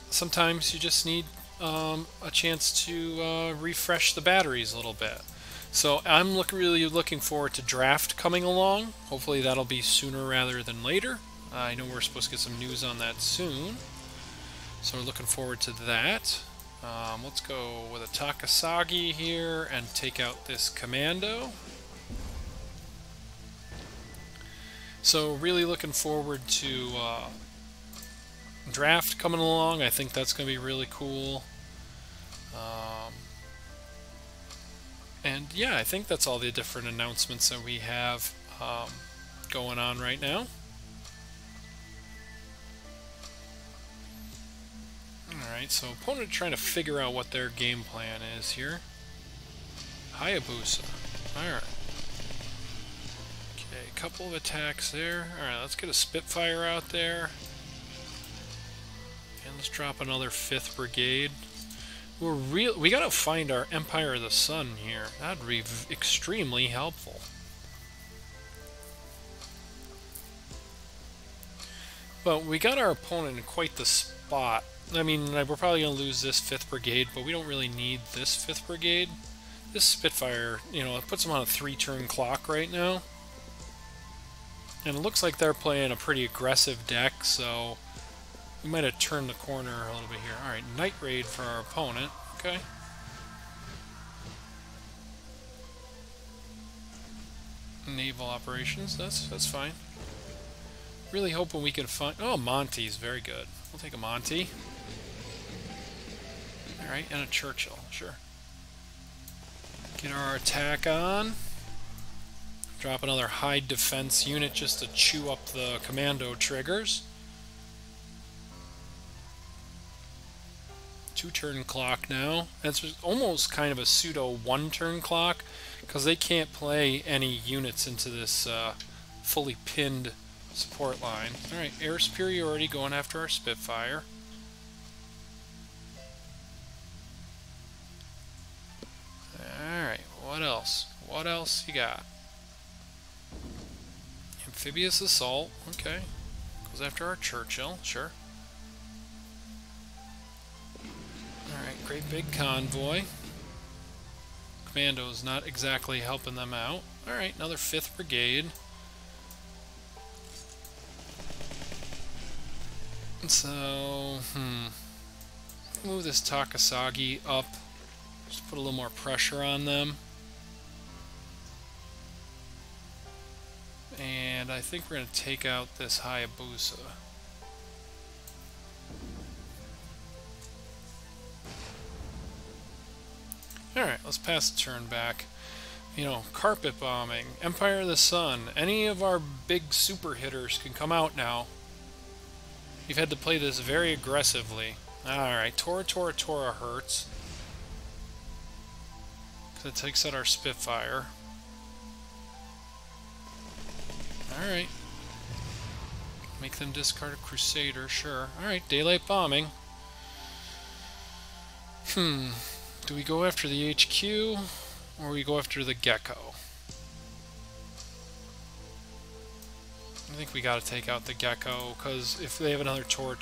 sometimes you just need a chance to refresh the batteries a little bit. So I'm really looking forward to draft coming along. Hopefully that'll be sooner rather than later. I know we're supposed to get some news on that soon, so we're looking forward to that. Let's go with a Takasagi here and take out this Commando. So really looking forward to draft coming along. I think that's going to be really cool. And yeah, I think that's all the different announcements that we have going on right now. Alright, so opponent trying to figure out what their game plan is here. Hayabusa. Alright. Okay, a couple of attacks there. Alright, let's get a Spitfire out there. And let's drop another 5th Brigade. We gotta find our Empire of the Sun here. That'd be extremely helpful. But we got our opponent in quite the spot. I mean, we're probably gonna lose this 5th Brigade, but we don't really need this 5th Brigade. This Spitfire, you know, it puts them on a 3-turn clock right now. And it looks like they're playing a pretty aggressive deck, so we might have turned the corner a little bit here. Alright, Night Raid for our opponent. Okay. Naval operations, that's fine. Really hoping we can find... Oh, Monty's very good. We'll take a Monty. Alright, and a Churchill, sure. Get our attack on. Drop another high defense unit just to chew up the commando triggers. 2-turn clock now. That's almost kind of a pseudo 1-turn clock because they can't play any units into this fully pinned support line. Alright, air superiority going after our Spitfire. Alright, what else? What else you got? Amphibious assault, okay. Goes after our Churchill, sure. Alright, great big convoy. Commando's not exactly helping them out. Alright, another 5th Brigade. So, move this Takasagi up. Just put a little more pressure on them. And I think we're going to take out this Hayabusa. Alright, let's pass the turn back. You know, carpet bombing, Empire of the Sun, any of our big super hitters can come out now. We've had to play this very aggressively. Alright, Tora hurts. Because it takes out our Spitfire. Alright. Make them discard a Crusader, sure. Alright, daylight bombing. Do we go after the HQ, or we go after the Gecko? I think we gotta take out the Gecko, because if they have another Tora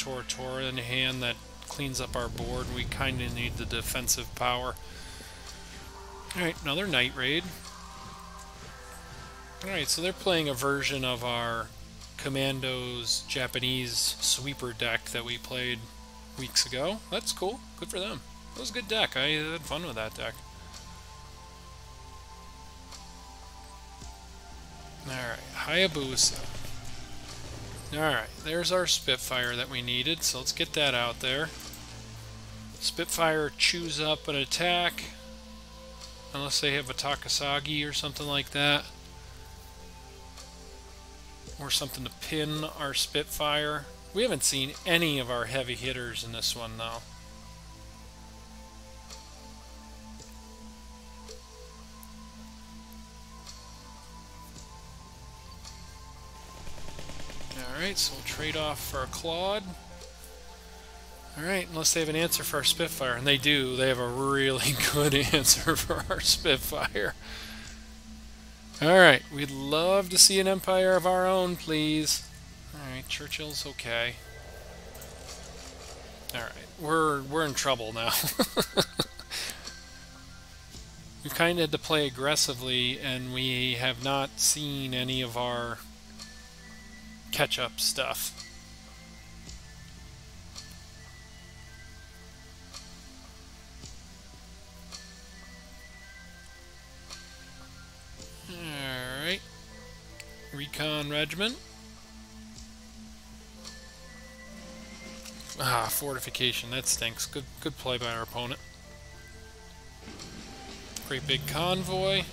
in hand that cleans up our board, we kinda need the defensive power. Alright, another Night Raid. Alright, so they're playing a version of our Commandos Japanese sweeper deck that we played weeks ago. That's cool. Good for them. It was a good deck. I had fun with that deck. Alright, Hayabusa. Alright, there's our Spitfire that we needed, so let's get that out there. Spitfire chews up an attack. Unless they have a Takasagi or something like that. Or something to pin our Spitfire. We haven't seen any of our heavy hitters in this one, though. Alright, so we'll trade off for a Claude. Alright, unless they have an answer for our Spitfire. And they do. They have a really good answer for our Spitfire. Alright, we'd love to see an empire of our own, please. Alright, Churchill's okay. Alright, we're in trouble now. We've kind of had to play aggressively, and we have not seen any of our catch-up stuff. Alright. Recon Regiment. Ah, fortification. That stinks. Good play by our opponent. Great big convoy.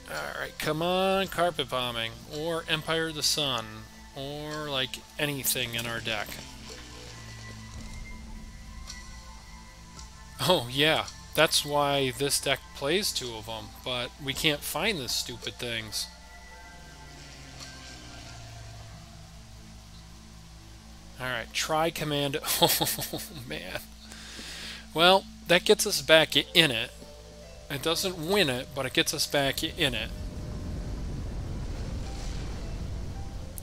Alright, come on, carpet bombing. Or Empire of the Sun. Or, like, anything in our deck. Oh, yeah. That's why this deck plays two of them. But we can't find the stupid things. Alright, try command. Oh, man. Well, that gets us back in it. It doesn't win it, but it gets us back in it.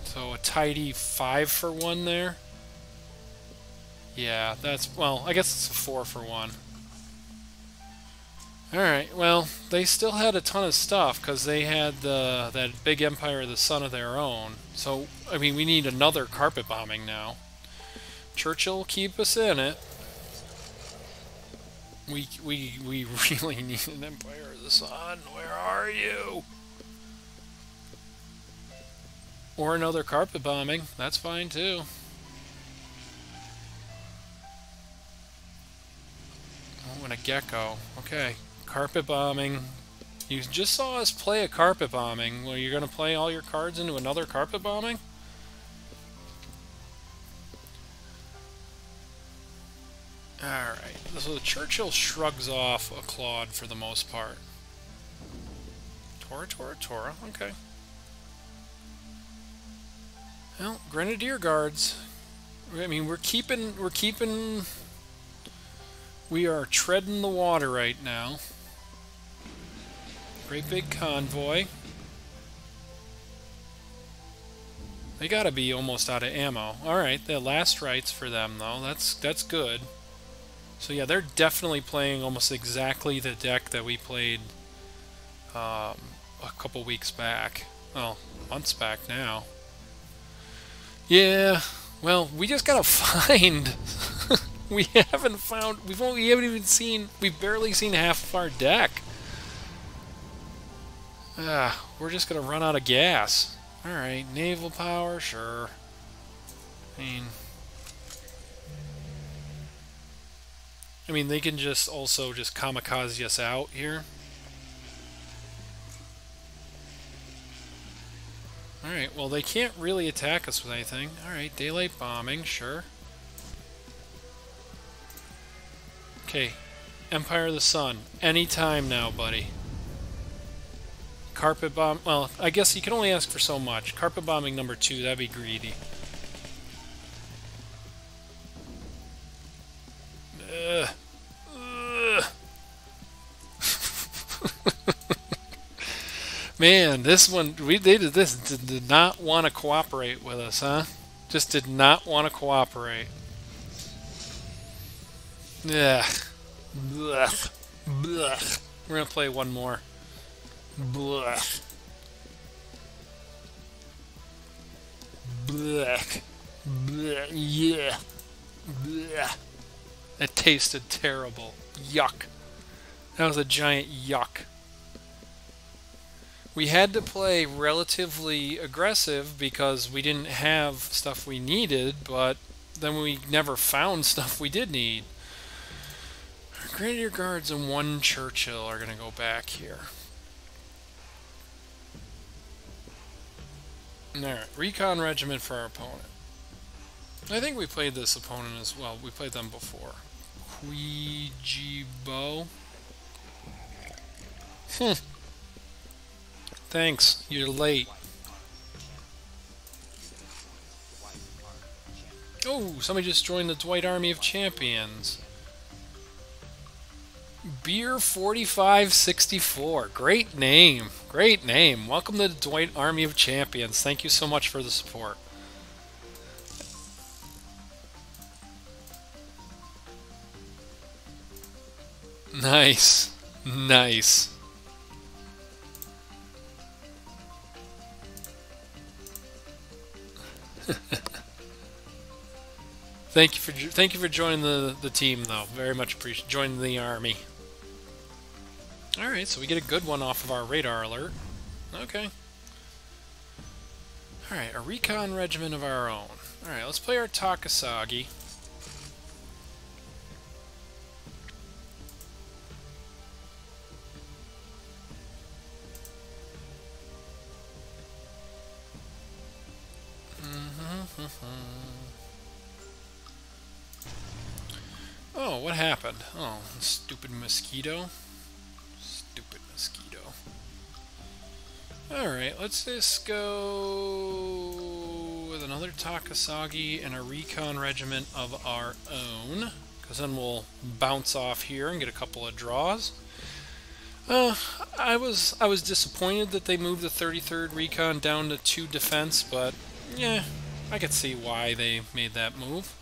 So a tidy 5 for 1 there. Yeah, that's, well, I guess it's a 4 for 1. Alright, well, they still had a ton of stuff because they had that big Empire of the Sun of their own. So, I mean, we need another carpet bombing now. Churchill will keep us in it. We really need an Empire of the Sun. Where are you? Or another carpet bombing. That's fine too. Oh, and a gecko. Okay. Carpet bombing. You just saw us play a carpet bombing. Well, you're going to play all your cards into another carpet bombing? Alright. So the Churchill shrugs off a Claude for the most part. Tora. Okay. Well, Grenadier Guards. I mean, we are treading the water right now. Great big convoy. They gotta be almost out of ammo. Alright, the last rights for them though. That's good. So yeah, they're definitely playing almost exactly the deck that we played a couple weeks back. Well, months back now. Yeah, well, we just gotta find... we haven't even seen... We've barely seen half of our deck. We're just gonna run out of gas. Alright, naval power, sure. I mean, they can just also just kamikaze us out here. Alright, well, they can't really attack us with anything. Alright, daylight bombing, sure. Okay, Empire of the Sun. Anytime now, buddy. Carpet bomb... Well, I guess you can only ask for so much. Carpet bombing number 2, that'd be greedy. Ugh. Man, this one, did not want to cooperate with us, huh? Just did not want to cooperate. Yeah. Blech. Blech. We're gonna play one more. Blech. Blech. Blech. Yeah. Blech. That tasted terrible. Yuck. That was a giant yuck. We had to play relatively aggressive because we didn't have stuff we needed, but then we never found stuff we did need. Our Grenadier Guards and 1 Churchill are going to go back here. Alright, Recon Regiment for our opponent. I think we played this opponent as well. We played them before. Quijibo. Thanks, you're late. Oh, somebody just joined the Dwight Army of Champions. Beer 4564. Great name. Great name. Welcome to the Dwight Army of Champions. Thank you so much for the support. Nice. Nice. Thank you for joining the team though. Very much appreciate joining the army. All right, so we get a good one off of our radar alert. Okay. All right, a recon regiment of our own. All right, let's play our Takasagi. Oh, what happened? Oh, stupid mosquito. Stupid mosquito. Alright, let's just go with another Takasagi and a recon regiment of our own, because then we'll bounce off here and get a couple of draws. I was disappointed that they moved the 33rd Recon down to 2 defense, but yeah, I could see why they made that move.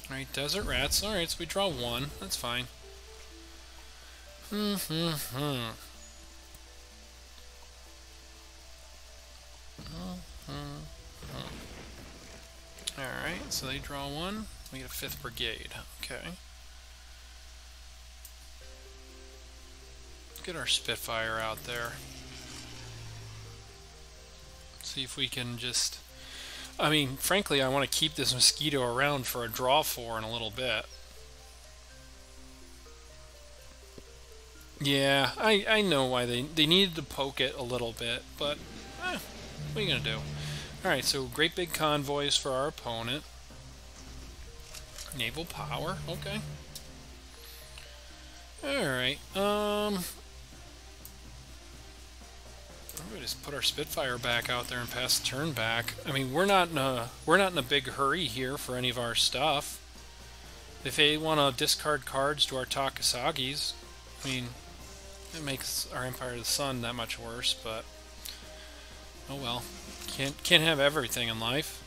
Alright, Desert Rats. Alright, so we draw 1. That's fine. Alright, so they draw 1. We get a 5th Brigade. Okay. Get our Spitfire out there. See if we can just... I mean, frankly, I want to keep this Mosquito around for a draw 4 in a little bit. Yeah, I know why they needed to poke it a little bit, but what are you going to do? Alright, so great big convoys for our opponent. Naval power, okay. Alright, we just put our Spitfire back out there and pass the turn back. I mean, we're not in a big hurry here for any of our stuff. If they want to discard cards to our Takasagis, I mean, it makes our Empire of the Sun that much worse, but oh well. Can't have everything in life.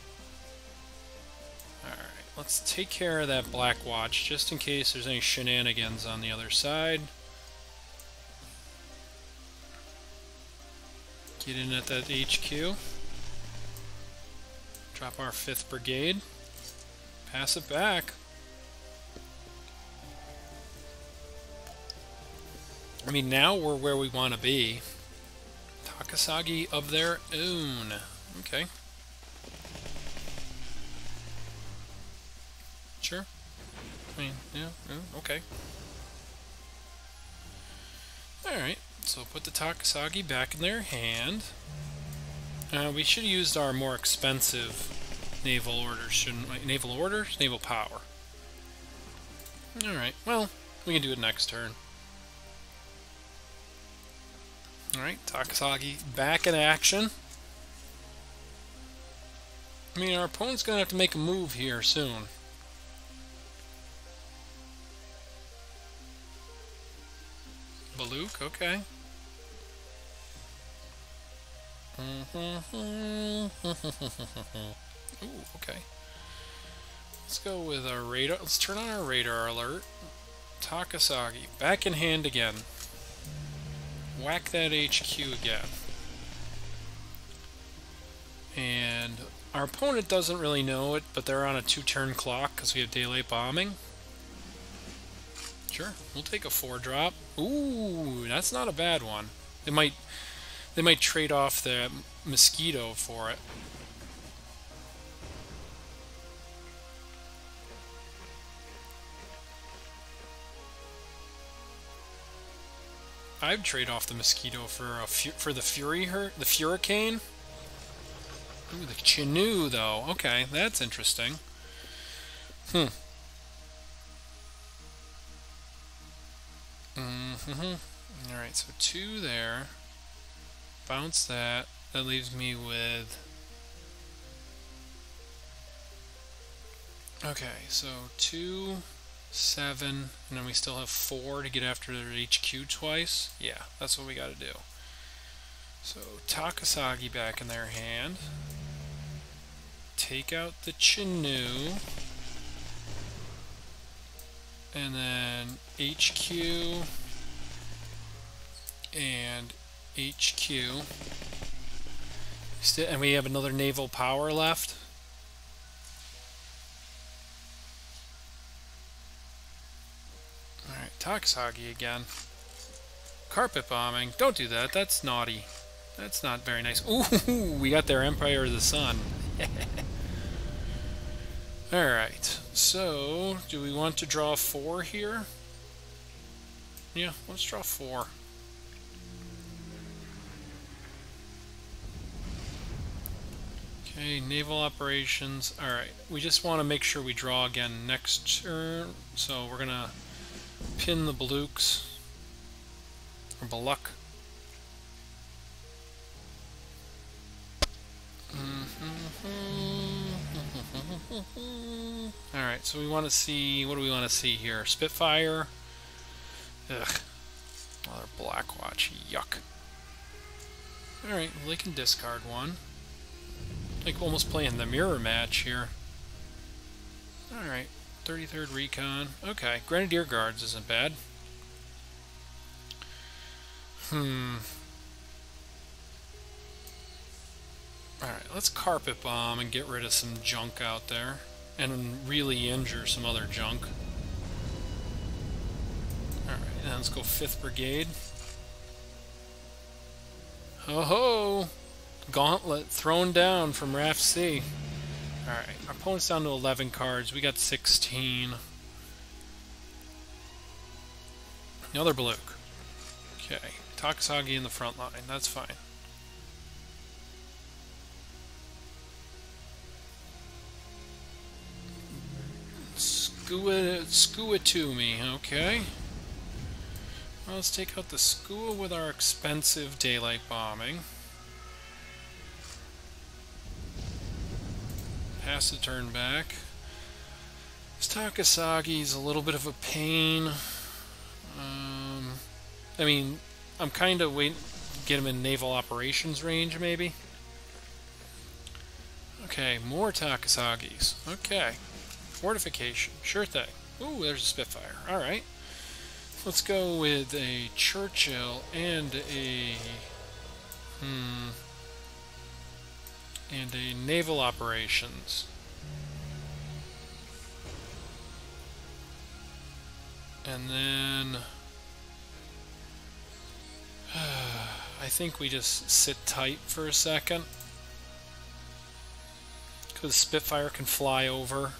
Alright, let's take care of that Black Watch just in case there's any shenanigans on the other side. Get in at that HQ. Drop our 5th Brigade. Pass it back. I mean, now we're where we want to be. Takasagi of their own. Okay. Sure. I mean, yeah, okay. Alright, so put the Takasagi back in their hand. We should have used our more expensive naval orders, shouldn't we? Naval orders? Naval power. Alright, well, we can do it next turn. Alright, Takasagi back in action. I mean, our opponent's going to have to make a move here soon. Baluk, okay. Ooh, okay. Let's go with our radar. Let's turn on our radar alert. Takasagi, back in hand again. Whack that HQ again. And our opponent doesn't really know it, but they're on a 2-turn clock because we have daylight bombing. Sure, we'll take a 4-drop. Ooh, that's not a bad one. They might trade off the Mosquito for it. I'd trade off the Mosquito for the Furricane. Ooh, the Chinook though. Okay, that's interesting. Alright, so 2 there. Bounce that. That leaves me with... Okay, so 2, 7, and then we still have 4 to get after their HQ twice. Yeah, that's what we gotta do. So, Takasagi back in their hand. Take out the Chinook. And then HQ and HQ. And we have another naval power left. Alright, Takasagi again. Carpet bombing. Don't do that. That's naughty. That's not very nice. Ooh, we got their Empire of the Sun. Alright, so do we want to draw 4 here? Yeah, let's draw 4. Okay, naval operations. Alright, we just want to make sure we draw again next turn. So we're going to pin the Baluks. Or Baluk. Alright, so we want to see, what do we want to see here? Spitfire. Ugh. Another Blackwatch. Yuck. Alright, well, they can discard one. Like almost playing the mirror match here. Alright, 33rd Recon. Okay, Grenadier Guards isn't bad. Alright, let's Carpet Bomb and get rid of some junk out there. And really injure some other junk. Alright, now let's go 5th Brigade. Ho ho! Gauntlet thrown down from RAF C. Alright, our opponent's down to 11 cards. We got 16. Another Baluch. Okay, Takasagi in the front line. That's fine. Skua to me, okay. Well, let's take out the Skua with our expensive daylight bombing. Pass the turn back. This Takasagi's a little bit of a pain. I mean, I'm kind of waiting to get him in naval operations range, maybe. Okay, more Takasagis. Okay. Fortification. Sure thing. Ooh, there's a Spitfire. Alright. Let's go with a Churchill and a... and a naval operations. And then... I think we just sit tight for a second. Because Spitfire can fly over.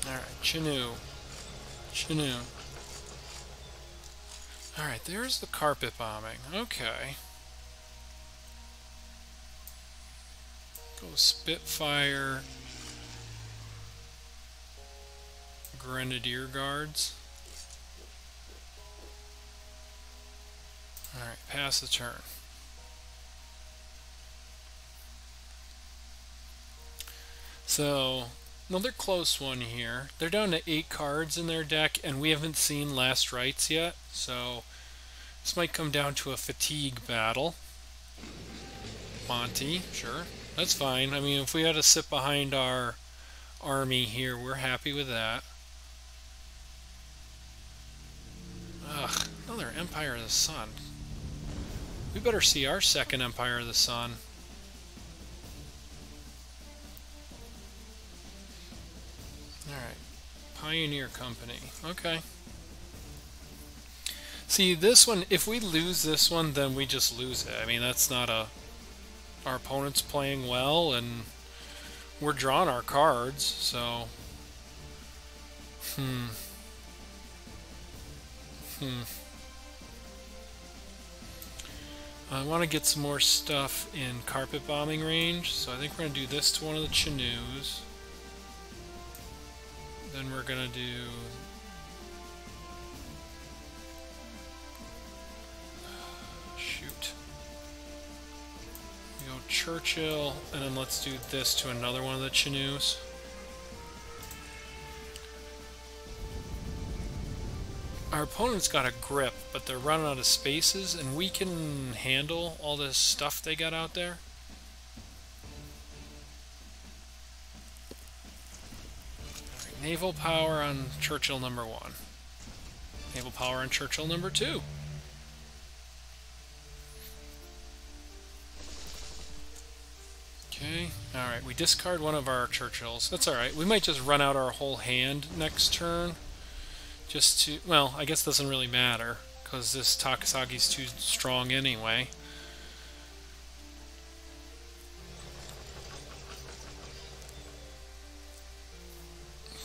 Alright, Chinook. Chinook. Alright, there's the carpet bombing. Okay. Go Spitfire. Grenadier Guards. Alright, pass the turn. So, another close one here. They're down to 8 cards in their deck, and we haven't seen Last Rites yet, so this might come down to a fatigue battle. Monty, sure. That's fine. I mean, if we had to sit behind our army here, we're happy with that. Ugh, another Empire of the Sun. We better see our second Empire of the Sun. Alright. Pioneer Company. Okay. See, this one, if we lose this one, then we just lose it. I mean, that's not a... Our opponent's playing well, and we're drawing our cards, so... I want to get some more stuff in carpet bombing range, so I think we're going to do this to one of the Chinooks. Then we're going to do... Shoot. We go Churchill, and then let's do this to another one of the Chinooks. Our opponent's got a grip, but they're running out of spaces, and we can handle all this stuff they got out there. Right, naval power on Churchill number 1. Naval power on Churchill number 2. Okay, alright, we discard one of our Churchills. That's alright, we might just run out our whole hand next turn. Just to, well, I guess it doesn't really matter, because this Takasagi's too strong anyway.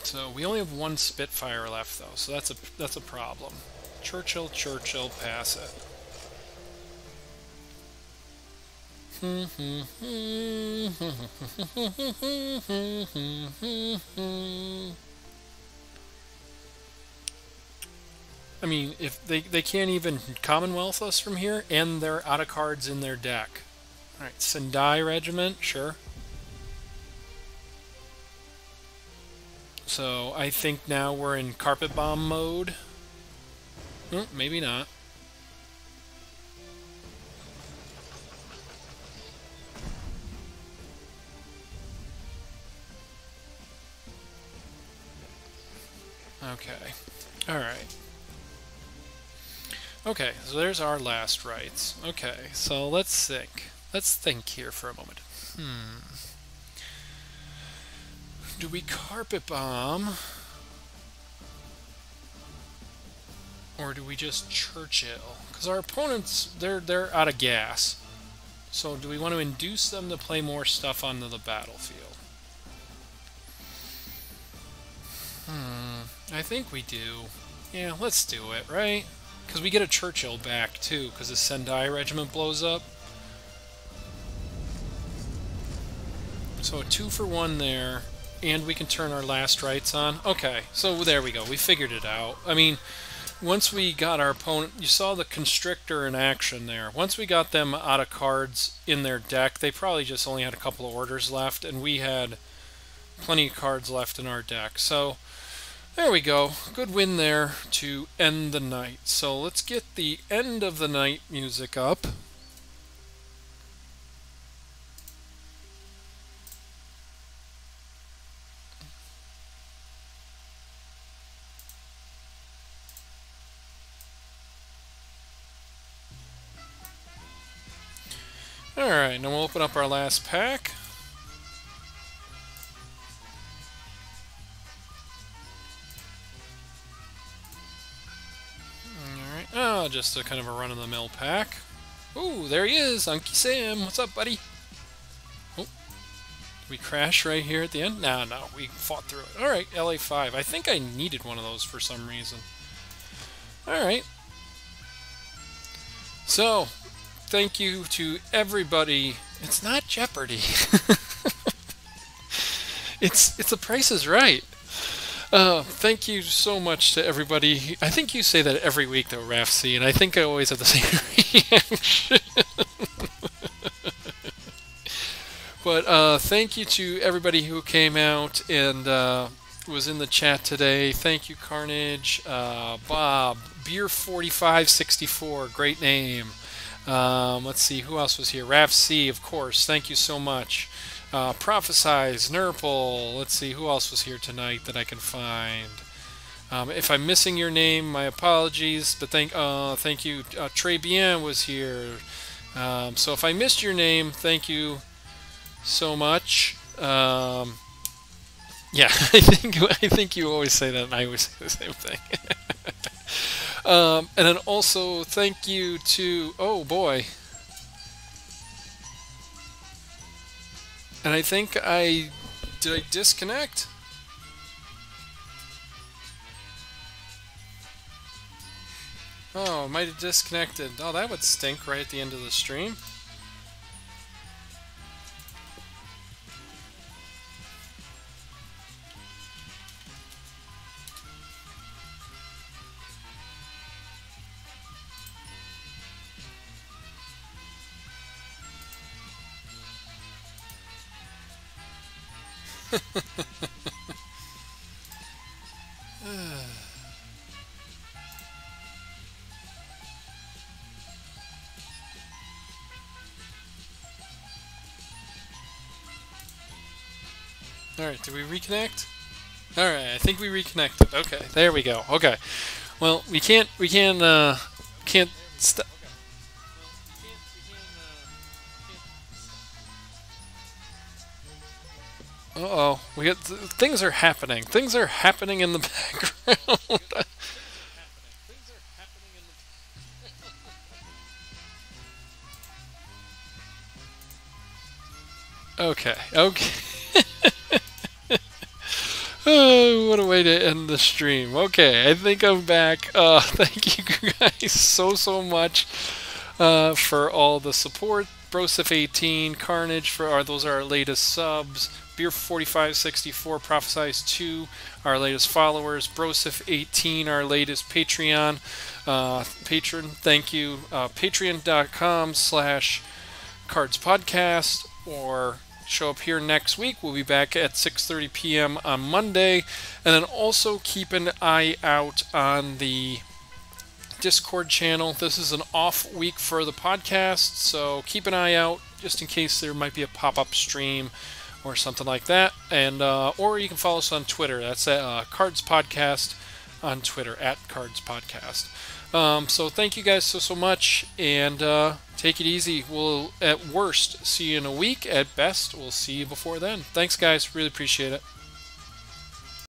So we only have one Spitfire left, though, so that's a problem. Churchill, Churchill, pass it. I mean, if they can't even Commonwealth us from here, and they're out of cards in their deck. All right, Sendai Regiment, sure. So I think now we're in Carpet Bomb mode. Maybe not. Okay. All right. Okay, so there's our last rights. Okay, so let's think. Let's think here for a moment. Do we Carpet Bomb? Or do we just Churchill? Because our opponents, they're out of gas. So do we want to induce them to play more stuff onto the battlefield? I think we do. Yeah, let's do it, right? Because we get a Churchill back, too, because the Sendai Regiment blows up. So a 2-for-1 there, and we can turn our last rights on. Okay, so there we go. We figured it out. I mean, once we got our opponent, you saw the Constrictor in action there. Once we got them out of cards in their deck, they probably just only had a couple of orders left, and we had plenty of cards left in our deck. So there we go. Good win there to end the night. So let's get the end of the night music up. Alright, now we'll open up our last pack. Alright, just a kind of a run-of-the-mill pack. Ooh, there he is, Unky Sam. What's up, buddy? Oh, did we crash right here at the end? No, we fought through it. Alright, LA5. I think I needed one of those for some reason. Alright. So, thank you to everybody. It's not Jeopardy. It's The Price is Right. Thank you so much to everybody. I think you say that every week, though, RAFC, and I think I always have the same reaction. But thank you to everybody who came out and was in the chat today. Thank you, Carnage, Bob, Beer4564, great name. Let's see, who else was here? RAFC, of course. Thank you so much. Prophesize, Nurple. Let's see, who else was here tonight that I can find? If I'm missing your name, my apologies. But thank you. Trey Bien was here. So if I missed your name, thank you so much. Yeah, I think you always say that, and I always say the same thing. And then also thank you to, oh boy. And I think did I disconnect? Oh, I might have disconnected. Oh, that would stink right at the end of the stream. Alright, did we reconnect? Alright, I think we reconnected. Okay, there we go. Okay. Well, we can't stop. Uh-oh. Things are happening. Things are happening in the background. Okay. Oh, what a way to end the stream. Okay, I think I'm back. Thank you guys so much for all the support. Brosif18, Carnage those are our latest subs. Beer4564, Prophesize 2, our latest followers. Brosif18, our latest Patreon patron. Thank you. Patreon.com/Cards Podcast, or show up here next week. We'll be back at 6:30 p.m. on Monday. And then also keep an eye out on the Discord channel. This is an off week for the podcast, so keep an eye out just in case there might be a pop-up stream or something like that. And or you can follow us on Twitter. That's at Cards Podcast on Twitter, at Cards Podcast. So thank you guys so much, and take it easy. We'll at worst see you in a week. At best, we'll see you before then. Thanks, guys. Really appreciate it.